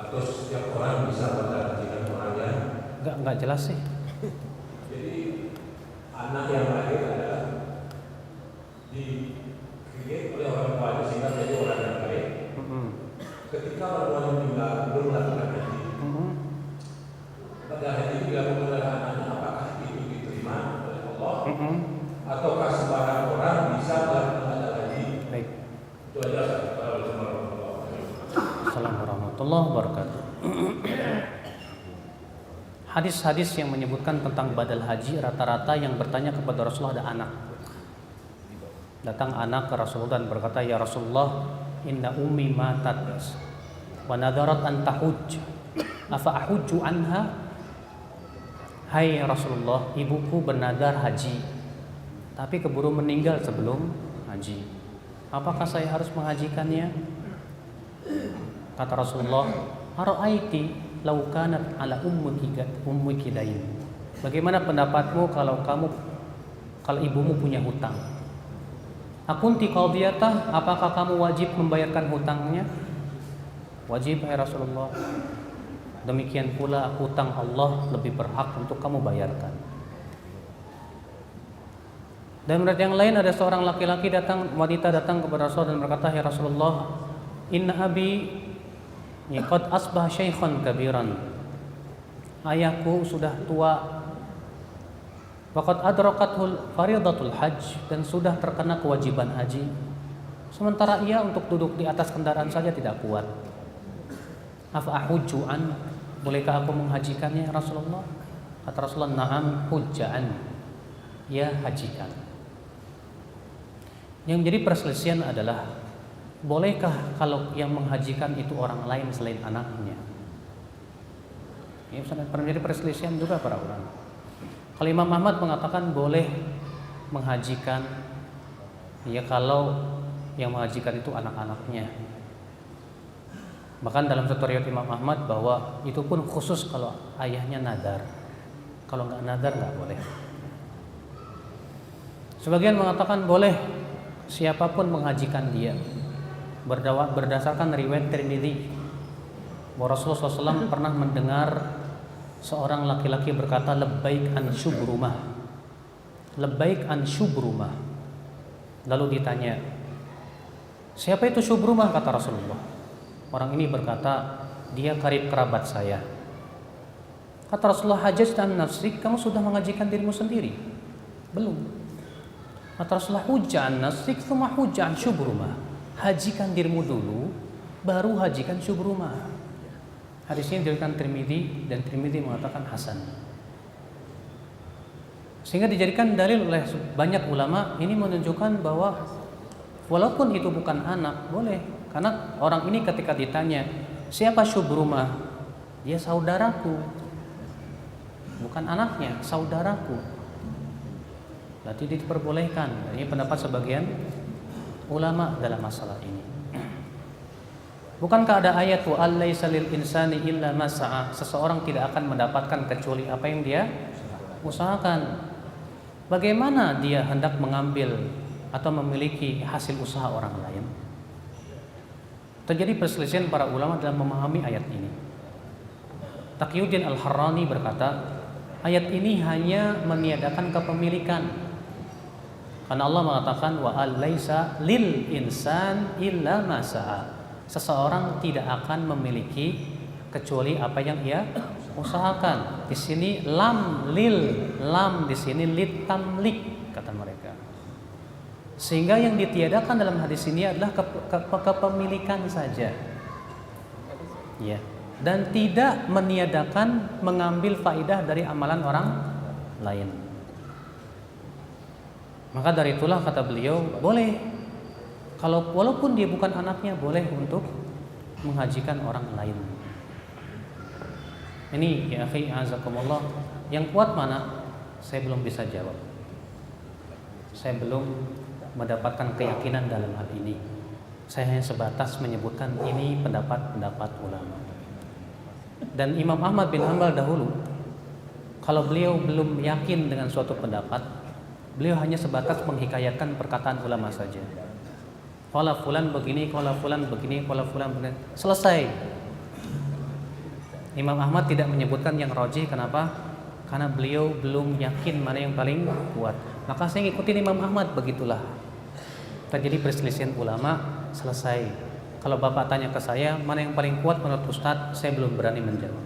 Atau setiap orang bisa mendapatkan orang yang Enggak jelas sih. jadi anak yang lahir adalah di-create oleh orang tuanya sehingga menjadi orang yang baik. Ketika orang tuanya meninggal belum melakukan haji, pada haji itu dilakukan oleh anaknya, apakah itu diterima oleh Allah? Ataukah sembarang orang bisa melakukan haji? Baik. Itu aja. Assalamualaikum warahmatullahi wabarakatuh. Assalamualaikum warahmatullahi wabarakatuh. Hadis-hadis yang menyebutkan tentang badal haji, rata-rata yang bertanya kepada Rasulullah ada anak. Datang anak ke Rasulullah dan berkata, ya Rasulullah, inna ummi matat wa nadarat an tahujj afa ahujju anha. Hai Rasulullah, ibuku bernadar haji tapi keburu meninggal sebelum haji, apakah saya harus menghajikannya? Kata Rasulullah, ara'aiti law kanat ala ummiki dain. Bagaimana pendapatmu kalau ibumu punya hutang? Akunti qadiyatah, apakah kamu wajib membayarkan hutangnya? Wajib, ya Rasulullah. Demikian pula hutang Allah lebih berhak untuk kamu bayarkan. Dan menurut yang lain ada seorang laki-laki wanita datang kepada Rasul dan berkata, ya Rasulullah, inna abi qad asbah syaikhan kabiran. Ayahku sudah tua. Waqad adrakatul faridatul hajj, dan sudah terkena kewajiban haji. Sementara ia untuk duduk di atas kendaraan saja tidak kuat. Afa ahujju an, bolehkah aku menghajikannya ya Rasulullah? Kata Rasulullah, na'am hujja'an, ya hajikan. Yang jadi perselisihan adalah, bolehkah kalau yang menghajikan itu orang lain selain anaknya? Ini pernah jadi perselisihan juga para ulama. Kalau Imam Ahmad mengatakan boleh menghajikan, ya kalau yang menghajikan itu anak-anaknya. Bahkan dalam satu riwayat Imam Ahmad bahwa itu pun khusus kalau ayahnya nadar. Kalau nggak nadar nggak boleh. Sebagian mengatakan boleh siapapun menghajikan dia, berdasarkan riwayat Tirmidzi bahwa Rasulullah SAW pernah mendengar seorang laki-laki berkata, labbaik an syubrumah, labbaik an syubrumah. Lalu ditanya, siapa itu syubrumah? Kata Rasulullah. Orang ini berkata, dia karib kerabat saya. Kata Rasulullah, hajjaj an nafsik, kamu sudah mengajikan dirimu sendiri? Belum. Kata Rasulullah, hujja an nafsik thumma hujja an syubrumah. Hajikan dirimu dulu, baru hajikan syubrumah. Hadis ini diriwayatkan Tirmidzi dan Tirmidzi mengatakan hasan. Sehingga dijadikan dalil oleh banyak ulama, ini menunjukkan bahwa walaupun itu bukan anak, boleh. Karena orang ini ketika ditanya, Siapa Syubrumah? Dia saudaraku, bukan anaknya, saudaraku. Berarti diperbolehkan. Ini pendapat sebagian ulama dalam masalah ini. Bukankah ada ayat wa allaisa lil insani illa ma sa'a? Seseorang tidak akan mendapatkan kecuali apa yang dia usahakan. Bagaimana dia hendak mengambil atau memiliki hasil usaha orang lain? Terjadi perselisihan para ulama dalam memahami ayat ini. Taqiyuddin Al-Harrani berkata, ayat ini hanya meniadakan kepemilikan. Karena Allah mengatakan wa allaisa lil insan illa ma sa'a. Seseorang tidak akan memiliki kecuali apa yang ia usahakan. Di sini lam di sini litamlik kata mereka. Sehingga yang ditiadakan dalam hadis ini adalah kepemilikan saja. Ya. Dan tidak meniadakan mengambil faidah dari amalan orang lain. Maka dari itulah kata beliau, boleh kalau walaupun dia bukan anaknya, boleh untuk menghajikan orang lain. Ini ya akhi azakumullah, yang kuat mana? Saya belum bisa jawab. Saya belum mendapatkan keyakinan dalam hal ini. Saya hanya sebatas menyebutkan ini pendapat-pendapat ulama. Dan Imam Ahmad bin Hanbal dahulu, kalau beliau belum yakin dengan suatu pendapat, beliau hanya sebatas menghikayatkan perkataan ulama saja. Qala fulan begini, qala fulan begini, qala fulan begini. Selesai. Imam Ahmad tidak menyebutkan yang rajih. Kenapa? Karena beliau belum yakin mana yang paling kuat. Maka saya ngikutin Imam Ahmad, begitulah. Terjadi perselisihan ulama, selesai. Kalau Bapak tanya ke saya, mana yang paling kuat menurut Ustadz, saya belum berani menjawab.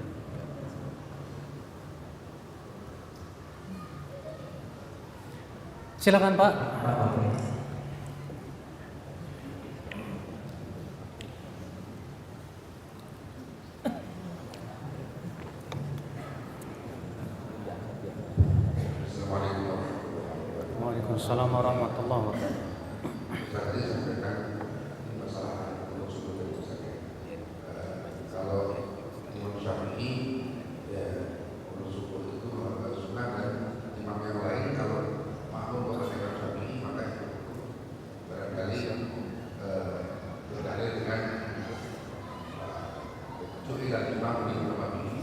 Silakan Pak. Waalaikumsalam warahmatullahi wabarakatuh. Kalau Imam Syafi'i ya untuk subuh itu sunnah, dan imam yang lain kalau makmum kepada Imam Syafi'i maka barangkali berdalil dengan su'ilan imam di rumah ini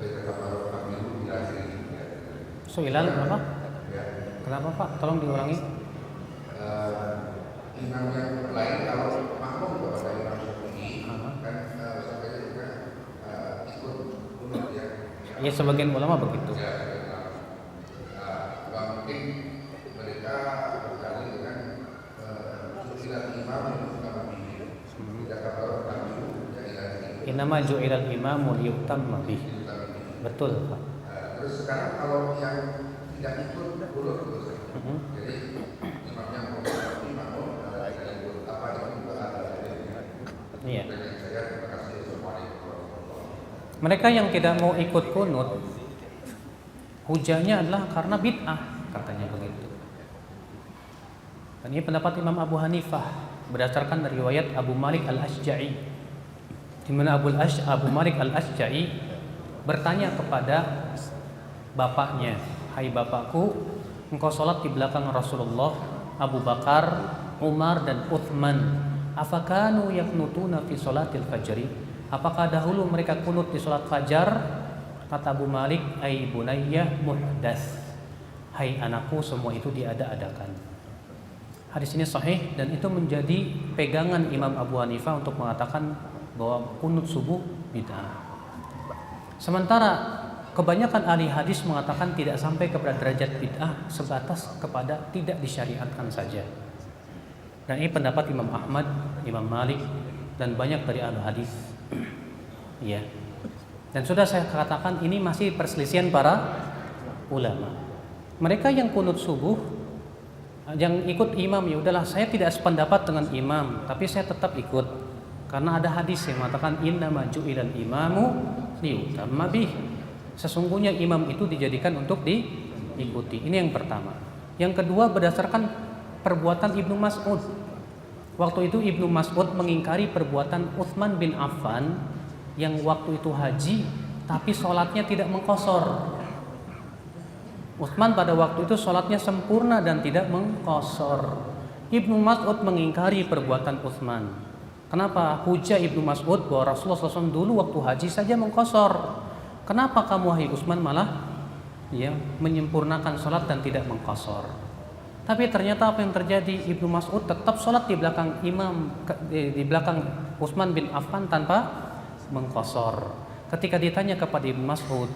berkata baru kami bila akhiri. Su'ilan apa? Ya. Kenapa Pak? Tolong diulangi. Imam yang lain kalau makmum kepada Imam Syafi'i kan sampai juga ikut kunut ya. Ya sebagian ulama begitu. Ya, mungkin mereka berkali dengan su'ilan imam yang utama ini. Tidak kabar kami ya ilahi. Innama ju'ilal imamu liyutamma bih. Betul Pak. Terus sekarang kalau yang tidak ikut kunut jadi imamnya mau makmum apa itu juga ada. Iya. Saya terima kasih Assalamualaikum. Mereka yang tidak mau ikut kunut, hujahnya adalah karena bid'ah, katanya begitu. Dan ini pendapat Imam Abu Hanifah berdasarkan dari riwayat Abu Malik Al-Asja'i, di mana Abu Malik Al-Asja'i bertanya kepada bapaknya, "Hai bapakku, engkau sholat di belakang Rasulullah, Abu Bakar, Umar dan Uthman. Afakanu yaknutuna fi sholatil fajri? Apakah dahulu mereka kunut di sholat fajar?" Kata Abu Malik, "Ai bunayya muhdats." Hai anakku, semua itu diada-adakan. Hadis ini sahih dan itu menjadi pegangan Imam Abu Hanifah untuk mengatakan bahwa kunut subuh bid'ah. Sementara kebanyakan ahli hadis mengatakan tidak sampai kepada derajat bid'ah, sebatas kepada tidak disyariatkan saja. Dan ini pendapat Imam Ahmad, Imam Malik dan banyak dari ahli hadis. Ya. Dan sudah saya katakan ini masih perselisihan para ulama. Mereka yang kunut subuh, yang ikut imam, ya udahlah saya tidak sependapat dengan imam, tapi saya tetap ikut karena ada hadis yang mengatakan innama ju'ilal imamu liyutamma bih. Sesungguhnya imam itu dijadikan untuk diikuti. Ini yang pertama. Yang kedua berdasarkan perbuatan Ibnu Mas'ud. Waktu itu Ibnu Mas'ud mengingkari perbuatan Utsman bin Affan yang waktu itu haji tapi sholatnya tidak mengqashar. Utsman pada waktu itu sholatnya sempurna dan tidak mengqashar. Ibnu Mas'ud mengingkari perbuatan Utsman. Kenapa? Hujah Ibnu Mas'ud bahwa Rasulullah SAW dulu waktu haji saja mengqashar. Kenapa kamu wahai Utsman malah menyempurnakan sholat dan tidak mengqashar? Tapi ternyata apa yang terjadi? Ibnu Mas'ud tetap sholat di belakang di belakang Utsman bin Affan tanpa mengqashar. Ketika ditanya kepada Ibnu Mas'ud,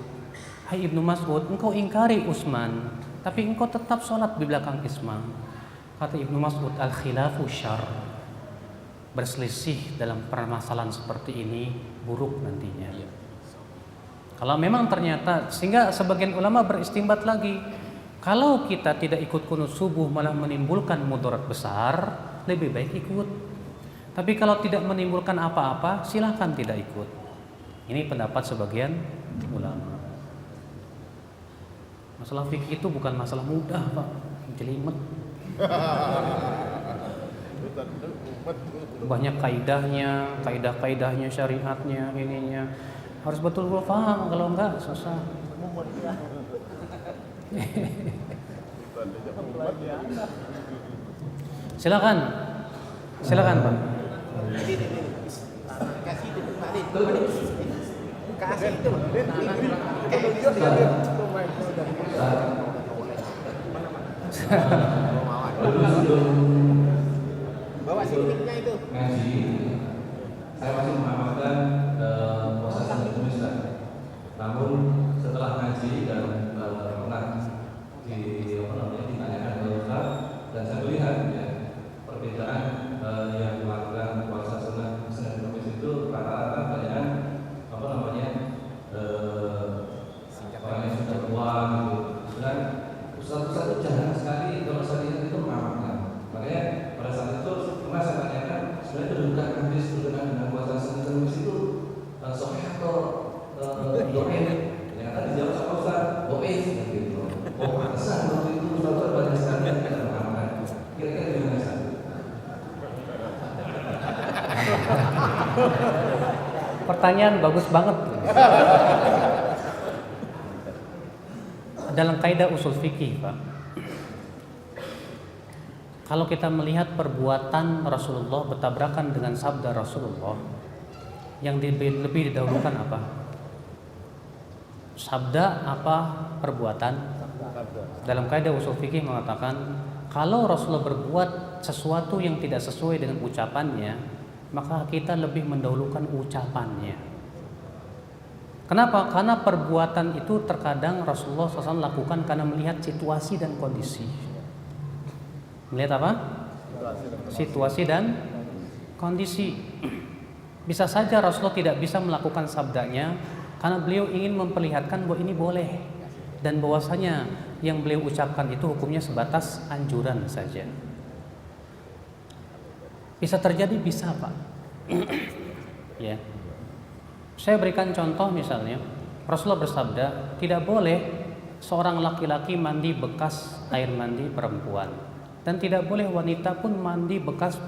hai Ibnu Mas'ud, engkau ingkari Utsman, tapi engkau tetap sholat di belakang Utsman. Kata Ibnu Mas'ud, al-khilafu syarr. Berselisih dalam permasalahan seperti ini buruk nantinya. Kalau memang ternyata, sehingga sebagian ulama beristimbat lagi, kalau kita tidak ikut qunut subuh malah menimbulkan mudarat besar, lebih baik ikut. Tapi kalau tidak menimbulkan apa-apa, silahkan tidak ikut. Ini pendapat sebagian ulama. Masalah fikih itu bukan masalah mudah, Pak. Jelimet. Banyak kaidah-kaidahnya, syariatnya, ininya. Harus betul-betul paham, kalau enggak susah. Silakan Pak. Bawa siniknya itu. Ngaji, saya masih mengamalkan puasa Senin Kamis. Namun setelah ngaji dan pernah ditanyakan ke Ustaz, dan saya melihat perbedaan yang dilakukan puasa Senin Kamis itu rata-rata kebanyakan orang yang sudah tua gitu. Dan Ustaz itu jarang sekali kalau saya lihat itu mengamalkan. Makanya pada saat itu pernah saya tanyakan, sebenarnya kedudukan hadis berkenaan dengan puasa Senin Kamis itu sahih atau dhaif? Ternyata dijawab sama Ustaz, dhaif gitu. Oh, pantesan waktu itu Ustaz banyak sekali yang tidak mengamalkan. Kira-kira gimana Ustaz? Pertanyaan bagus banget. Dalam kaidah usul fikih, Pak, kalau kita melihat perbuatan Rasulullah bertabrakan dengan sabda Rasulullah, yang lebih didahulukan apa? Sabda apa perbuatan? Dalam kaidah usul fikih mengatakan, kalau Rasulullah berbuat sesuatu yang tidak sesuai dengan ucapannya, maka kita lebih mendahulukan ucapannya. Kenapa? Karena perbuatan itu terkadang Rasulullah SAW lakukan karena melihat situasi dan kondisi. Melihat apa? Situasi dan kondisi. Bisa saja Rasulullah tidak bisa melakukan sabdanya karena beliau ingin memperlihatkan bahwa ini boleh, dan bahwasanya yang beliau ucapkan itu hukumnya sebatas anjuran saja. Bisa terjadi, bisa Pak. Ya. Saya berikan contoh, misalnya Rasulullah bersabda, tidak boleh seorang laki-laki mandi bekas air mandi perempuan, dan tidak boleh wanita pun mandi bekas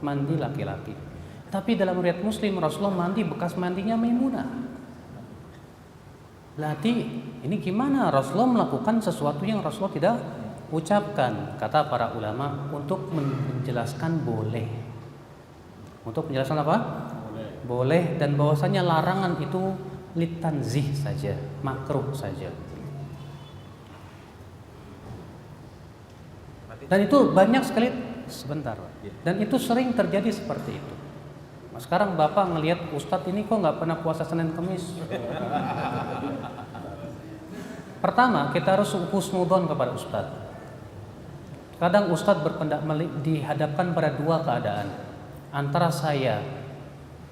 mandi laki-laki. Tapi dalam riwayat Muslim, Rasulullah mandi bekas mandinya Maimunah. Berarti ini gimana? Rasulullah melakukan sesuatu yang Rasulullah tidak ucapkan. Kata para ulama, untuk menjelaskan boleh. Untuk menjelaskan apa? Boleh, dan bahwasanya larangan itu litanzih saja, makruh saja. Dan itu banyak sekali, sebentar, dan itu sering terjadi seperti itu. Nah, sekarang Bapak ngelihat Ustadz ini kok nggak pernah puasa Senin Kamis. Pertama, kita harus husnudon kepada Ustadz. Kadang Ustadz dihadapkan pada dua keadaan. Antara saya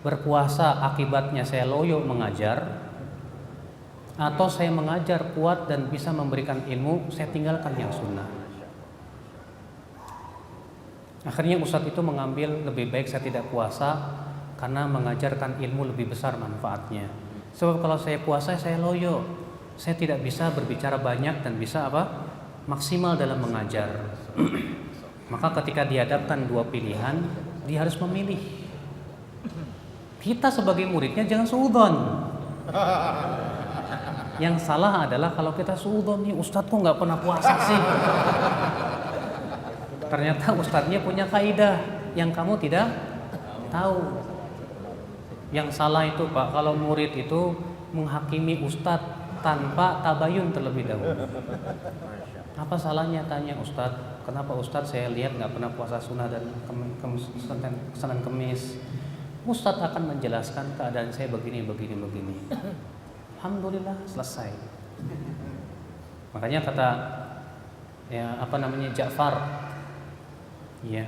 berpuasa akibatnya saya loyo mengajar, atau saya mengajar kuat dan bisa memberikan ilmu, saya tinggalkan yang sunnah. Akhirnya Ustadz itu mengambil lebih baik saya tidak puasa karena mengajarkan ilmu lebih besar manfaatnya. Sebab kalau saya puasa saya loyo, saya tidak bisa berbicara banyak dan bisa maksimal dalam mengajar. Maka ketika dihadapkan dua pilihan, dia harus memilih. Kita sebagai muridnya jangan suudzon. Yang salah adalah kalau kita suudzon, nih Ustadz kok nggak pernah puasa sih. Ternyata Ustadznya punya kaidah yang kamu tidak tahu. Yang salah itu Pak, kalau murid itu menghakimi Ustadz tanpa tabayun terlebih dahulu. Apa salahnya tanya Ustadz, kenapa Ustadz saya lihat nggak pernah puasa sunnah dan Senin Kemis? Ustadz akan menjelaskan keadaan saya begini. Alhamdulillah selesai. Makanya kata Ja'far, ya,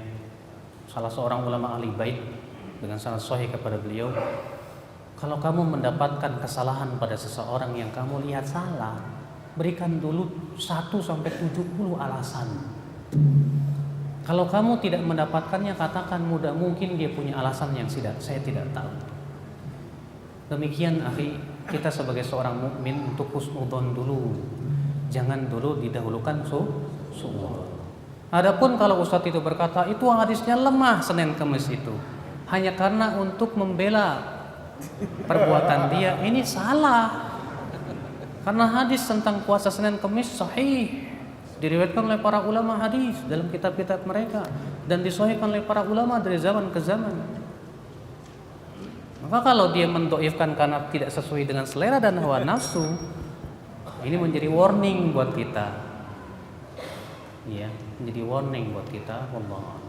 salah seorang ulama ahli bait dengan sanad sahih kepada beliau, kalau kamu mendapatkan kesalahan pada seseorang yang kamu lihat salah, berikan dulu 1-70 alasan. Kalau kamu tidak mendapatkannya, katakan mudah mungkin dia punya alasan yang saya tidak tahu. Demikian akhi, kita sebagai seorang mukmin untuk husnudzon dulu. Jangan dulu didahulukan suudzon. Adapun kalau Ustadz itu berkata itu hadisnya lemah Senin Kemis itu, hanya karena untuk membela perbuatan dia, ini salah. Karena hadis tentang puasa Senin Kemis sahih, diriwayatkan oleh para ulama hadis dalam kitab-kitab mereka dan disahihkan oleh para ulama dari zaman ke zaman. Maka kalau dia mendoifkan karena tidak sesuai dengan selera dan hawa nafsu, ini menjadi warning buat kita. Iya, menjadi warning buat kita. Wallah.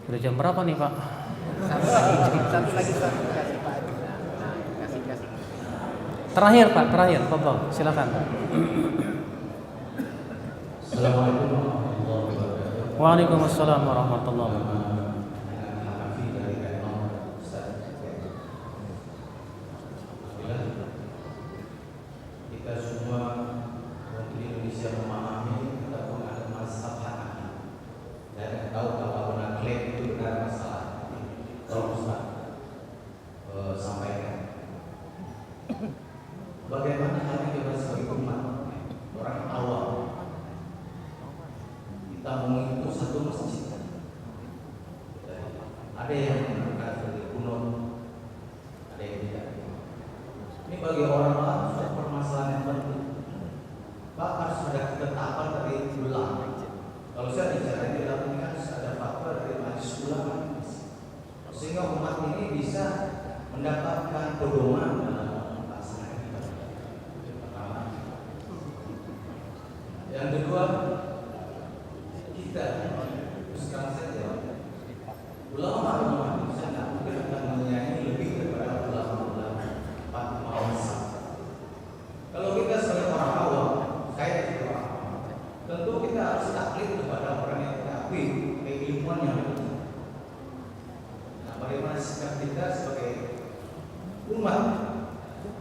Sudah jam berapa nih Pak? Satu lagi Pak. Kasih Pak. Kasih. Terakhir Pak, Fadhol, silakan. Assalamualaikum warahmatullahi wabarakatuh. Waalaikumsalam warahmatullahi wabarakatuh. Kita semua di Indonesia memahami kita pun ada mazhab Hanafi dan tahu kalau klaim itu benar masalah. Kalau Ustaz sampaikan, bagaimana kami kita sebagai umat orang awam kita mengikuti satu masjid? Ada yang menggunakan sebagai kunut, ada yang tidak. Ini bagi orang awam sudah permasalahan yang penting. Pak harus ada ketetapan dari ulama. Kalau saya bicara di dalam ini harus ada fatwa dari majelis ulama, sehingga umat ini bisa mendapatkan pedoman dalam melaksanakan ibadah. Pertama. Yang kedua, kita sekarang saja ulama di sana mungkin akan menyayangi lebih daripada ulama-ulama mazhab. Kalau kita sebagai orang awam, saya juga orang awam, tentu kita harus taklid kepada orang yang mengakui keilmuan yang ada. Nah, bagaimana sikap kita sebagai umat?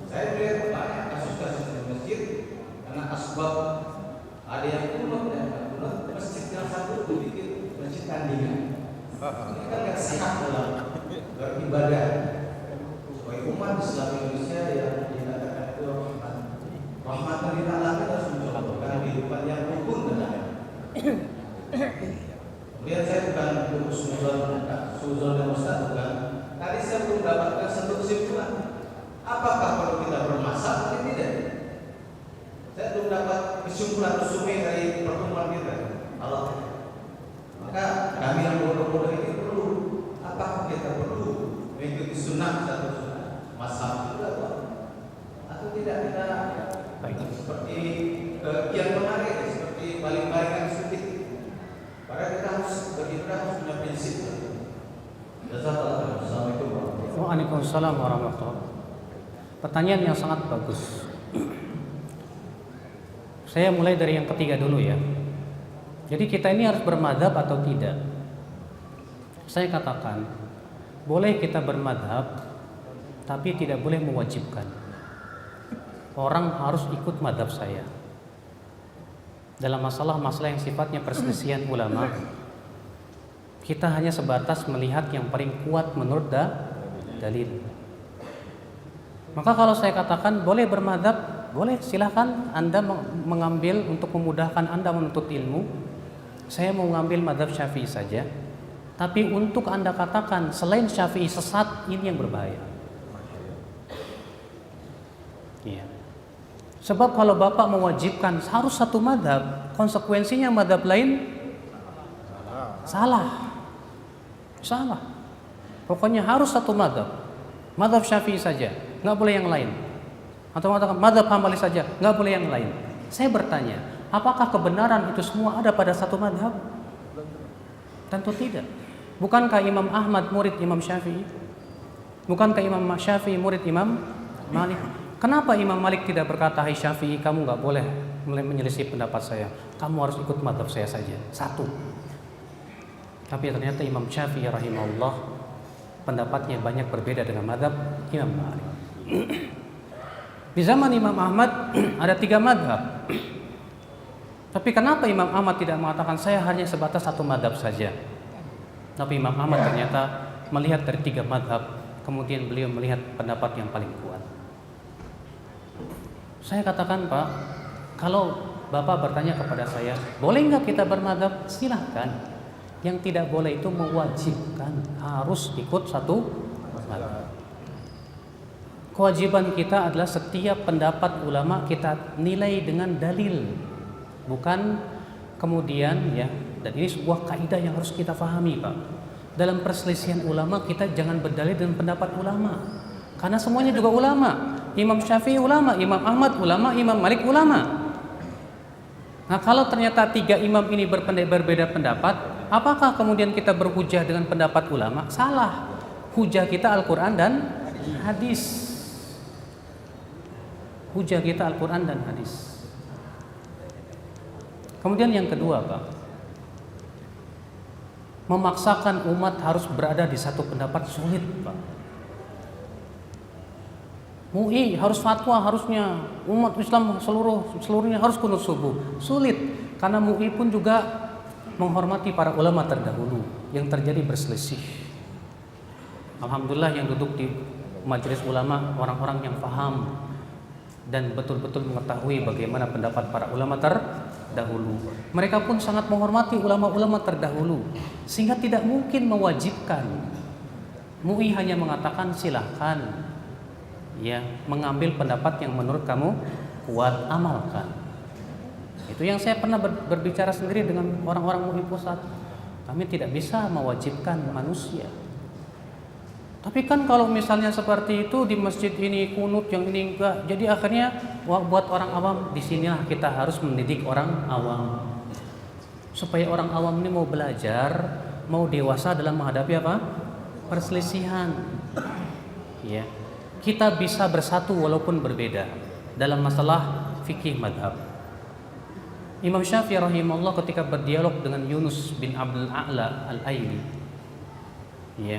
Saya melihat banyak kasus-kasus di masjid karena asbab ada yang kunut dan kunut, masjid yang satu dibikin masjid tandingan. Ini kan nggak sehat dalam beribadah. Sebagai umat Islam Indonesia yang dikatakan itu rahmatan lil alamin harus mencontohkan kehidupan yang rukun dan adil. Kemudian saya bukan suzon dan ustaz bukan. Tadi saya belum dapatkan satu kesimpulan. Apakah perlu kita bermasalah atau tidak? Saya belum dapat kesimpulan resumi dari pertemuan kita. Allah. Maka kami yang bodoh-bodoh ini perlu. Apakah kita perlu mengikuti sunnah satu sunnah mazhab juga atau tidak? Kita seperti kian menarik, seperti baling-balingan sedikit. Padahal kita harus beribadah harus punya prinsip. Jazakallah. Assalamualaikum warahmatullahi wabarakatuh. Waalaikumsalam warahmatullahi wabarakatuh. Pertanyaan yang sangat bagus. Saya mulai dari yang ketiga dulu ya. Jadi kita ini harus bermadhab atau tidak? Saya katakan boleh kita bermadhab, tapi tidak boleh mewajibkan. Orang harus ikut madhab saya dalam masalah-masalah yang sifatnya perselisihan ulama. Kita hanya sebatas melihat yang paling kuat menurut dalil. Maka kalau saya katakan boleh bermadhab, boleh, silahkan Anda mengambil untuk memudahkan Anda menuntut ilmu. Saya mau ngambil madhab Syafi'i saja, Tapi untuk Anda katakan selain Syafi'i sesat, ini yang berbahaya. Iya. Sebab kalau Bapak mewajibkan harus satu madhab, konsekuensinya madhab lain salah. Pokoknya harus satu madhab. Madhab Syafi'i saja, nggak boleh yang lain. Atau mengatakan madhab Hambali saja, nggak boleh yang lain. Saya bertanya, apakah kebenaran itu semua ada pada satu madhab? Tentu tidak. Bukankah Imam Ahmad murid Imam Syafi'i? Bukankah Imam Syafi'i murid Imam Malik? Kenapa Imam Malik tidak berkata, hai Syafi'i, kamu nggak boleh menyelisih pendapat saya, kamu harus ikut madhab saya saja, satu. Tapi ternyata Imam Syafi'i rahimahullah pendapatnya banyak berbeda dengan madhab Imam Malik. Di zaman Imam Ahmad ada 3 madhab. Tapi kenapa Imam Ahmad tidak mengatakan saya hanya sebatas satu madhab saja? Tapi Imam Ahmad ternyata melihat dari 3 madhab, kemudian beliau melihat pendapat yang paling kuat. Saya katakan, Pak, kalau Bapak bertanya kepada saya, boleh nggak kita bermadhab? Silahkan. Yang tidak boleh itu mewajibkan harus ikut satu madhab. Kewajiban kita adalah setiap pendapat ulama kita nilai dengan dalil, bukan kemudian ya. Dan ini sebuah kaidah yang harus kita pahami, Pak. Dalam perselisihan ulama kita jangan berdalil dengan pendapat ulama, karena semuanya juga ulama. Imam Syafi'i ulama, Imam Ahmad ulama, Imam Malik ulama. Nah, kalau ternyata 3 imam ini berbeda pendapat, apakah kemudian kita berhujah dengan pendapat ulama? Salah. Hujah kita Al-Quran dan hadis. Hujah kita Al-Quran dan hadis. Kemudian yang kedua, Pak, memaksakan umat harus berada di satu pendapat sulit, Pak. MUI harus fatwa, harusnya umat Islam seluruhnya harus kunut subuh. Sulit, karena MUI pun juga menghormati para ulama terdahulu yang terjadi berselisih. Alhamdulillah yang duduk di majelis ulama orang-orang yang paham dan betul-betul mengetahui bagaimana pendapat para ulama terdahulu. Mereka pun sangat menghormati ulama-ulama terdahulu, sehingga tidak mungkin mewajibkan. MUI hanya mengatakan silahkan ya mengambil pendapat yang menurut kamu kuat, amalkan. Itu yang saya pernah berbicara sendiri dengan orang-orang MUI pusat. Kami tidak bisa mewajibkan manusia. Tapi kan kalau misalnya seperti itu di masjid ini kunut, yang ini enggak, jadi akhirnya buat orang awam, di sinilah kita harus mendidik orang awam supaya orang awam ini mau belajar, mau dewasa dalam menghadapi apa? Perselisihan. Ya. Kita bisa bersatu walaupun berbeda dalam masalah fikih madhab. Imam Syafi'i rahimahullah ketika berdialog dengan Yunus bin Abdul A'la Al-Aili, ya,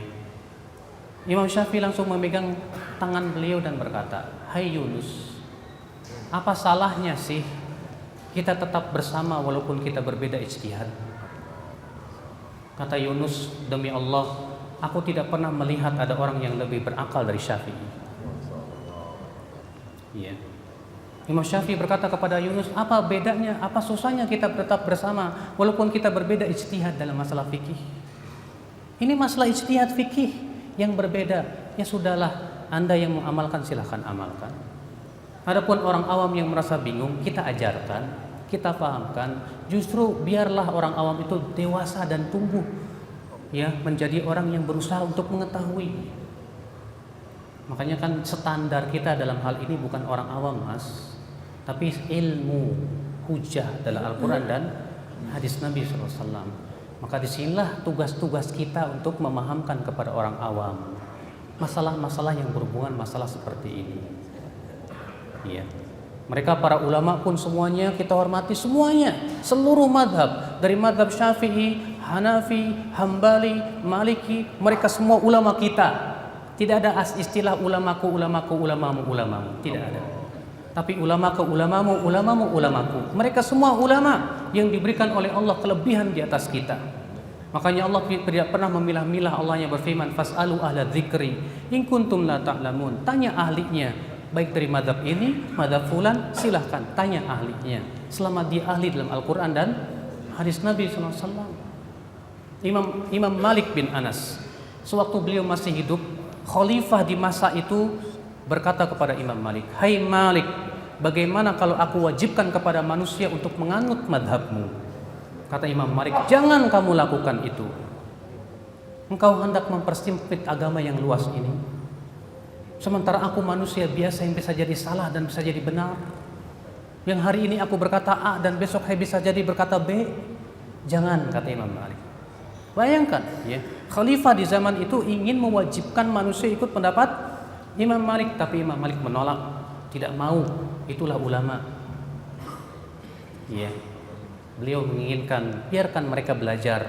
Imam Syafi'i langsung memegang tangan beliau dan berkata, hai Yunus, apa salahnya sih kita tetap bersama walaupun kita berbeda ijtihad? Kata Yunus, demi Allah, aku tidak pernah melihat ada orang yang lebih berakal dari Syafi'i. Ya. Imam Syafi'i berkata kepada Yunus, apa bedanya, apa susahnya kita tetap bersama walaupun kita berbeda ijtihad dalam masalah fikih? Ini masalah ijtihad fikih yang berbeda. Ya sudahlah, Anda yang mau amalkan silahkan amalkan. Adapun orang awam yang merasa bingung, kita ajarkan, kita pahamkan. Justru biarlah orang awam itu dewasa dan tumbuh, ya, menjadi orang yang berusaha untuk mengetahui. Makanya kan standar kita dalam hal ini bukan orang awam, Mas, tapi ilmu, hujah dalam Al-Quran dan hadis Nabi SAW. Maka disinilah tugas-tugas kita untuk memahamkan kepada orang awam masalah-masalah yang berhubungan masalah seperti ini. Ya. Mereka para ulama pun semuanya kita hormati, semuanya, seluruh madhab, dari madhab Syafi'i, Hanafi, Hambali, Maliki, mereka semua ulama kita. Tidak ada istilah ulamaku, ulamamu, tidak ada. Tapi ulamaku, ulamamu, ulamaku. Mereka semua ulama yang diberikan oleh Allah kelebihan di atas kita. Makanya Allah tidak pernah memilah-milah. Allah yang berfirman, fas'alu ahla dzikri in kuntum la ta'lamun. Tanya ahlinya, baik dari madhab ini, madhab fulan, silahkan tanya ahlinya. Selama dia ahli dalam Al-Quran dan hadis Nabi SAW. Imam Malik bin Anas, sewaktu beliau masih hidup, khalifah di masa itu berkata kepada Imam Malik, "Hai Malik, bagaimana kalau aku wajibkan kepada manusia untuk menganut madhabmu?" Kata Imam Malik, "Jangan kamu lakukan itu. Engkau hendak mempersempit agama yang luas ini. Sementara aku manusia biasa yang bisa jadi salah dan bisa jadi benar. Yang hari ini aku berkata A dan besok saya bisa jadi berkata B. Jangan," kata Imam Malik. Bayangkan, ya, khalifah di zaman itu ingin mewajibkan manusia ikut pendapat Imam Malik, tapi Imam Malik menolak, tidak mau. Itulah ulama. Ya. Beliau menginginkan biarkan mereka belajar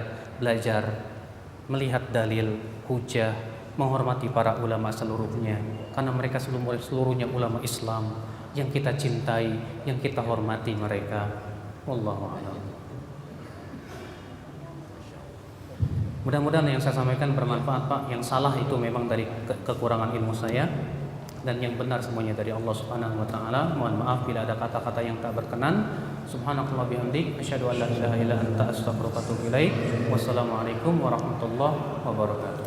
melihat dalil, hujah, menghormati para ulama seluruhnya, karena mereka seluruhnya ulama Islam yang kita cintai, yang kita hormati mereka. Wallahu a'lam. Mudah-mudahan yang saya sampaikan bermanfaat, Pak. Yang salah itu memang dari kekurangan ilmu saya, dan yang benar semuanya dari Allah Subhanahu wa taala. Mohon maaf bila ada kata-kata yang tak berkenan. Subhanakallah bihamdik, asyhadu an la ilaha illa anta, astaghfiruka wa atubu ilaik. Wassalamualaikum warahmatullahi wabarakatuh.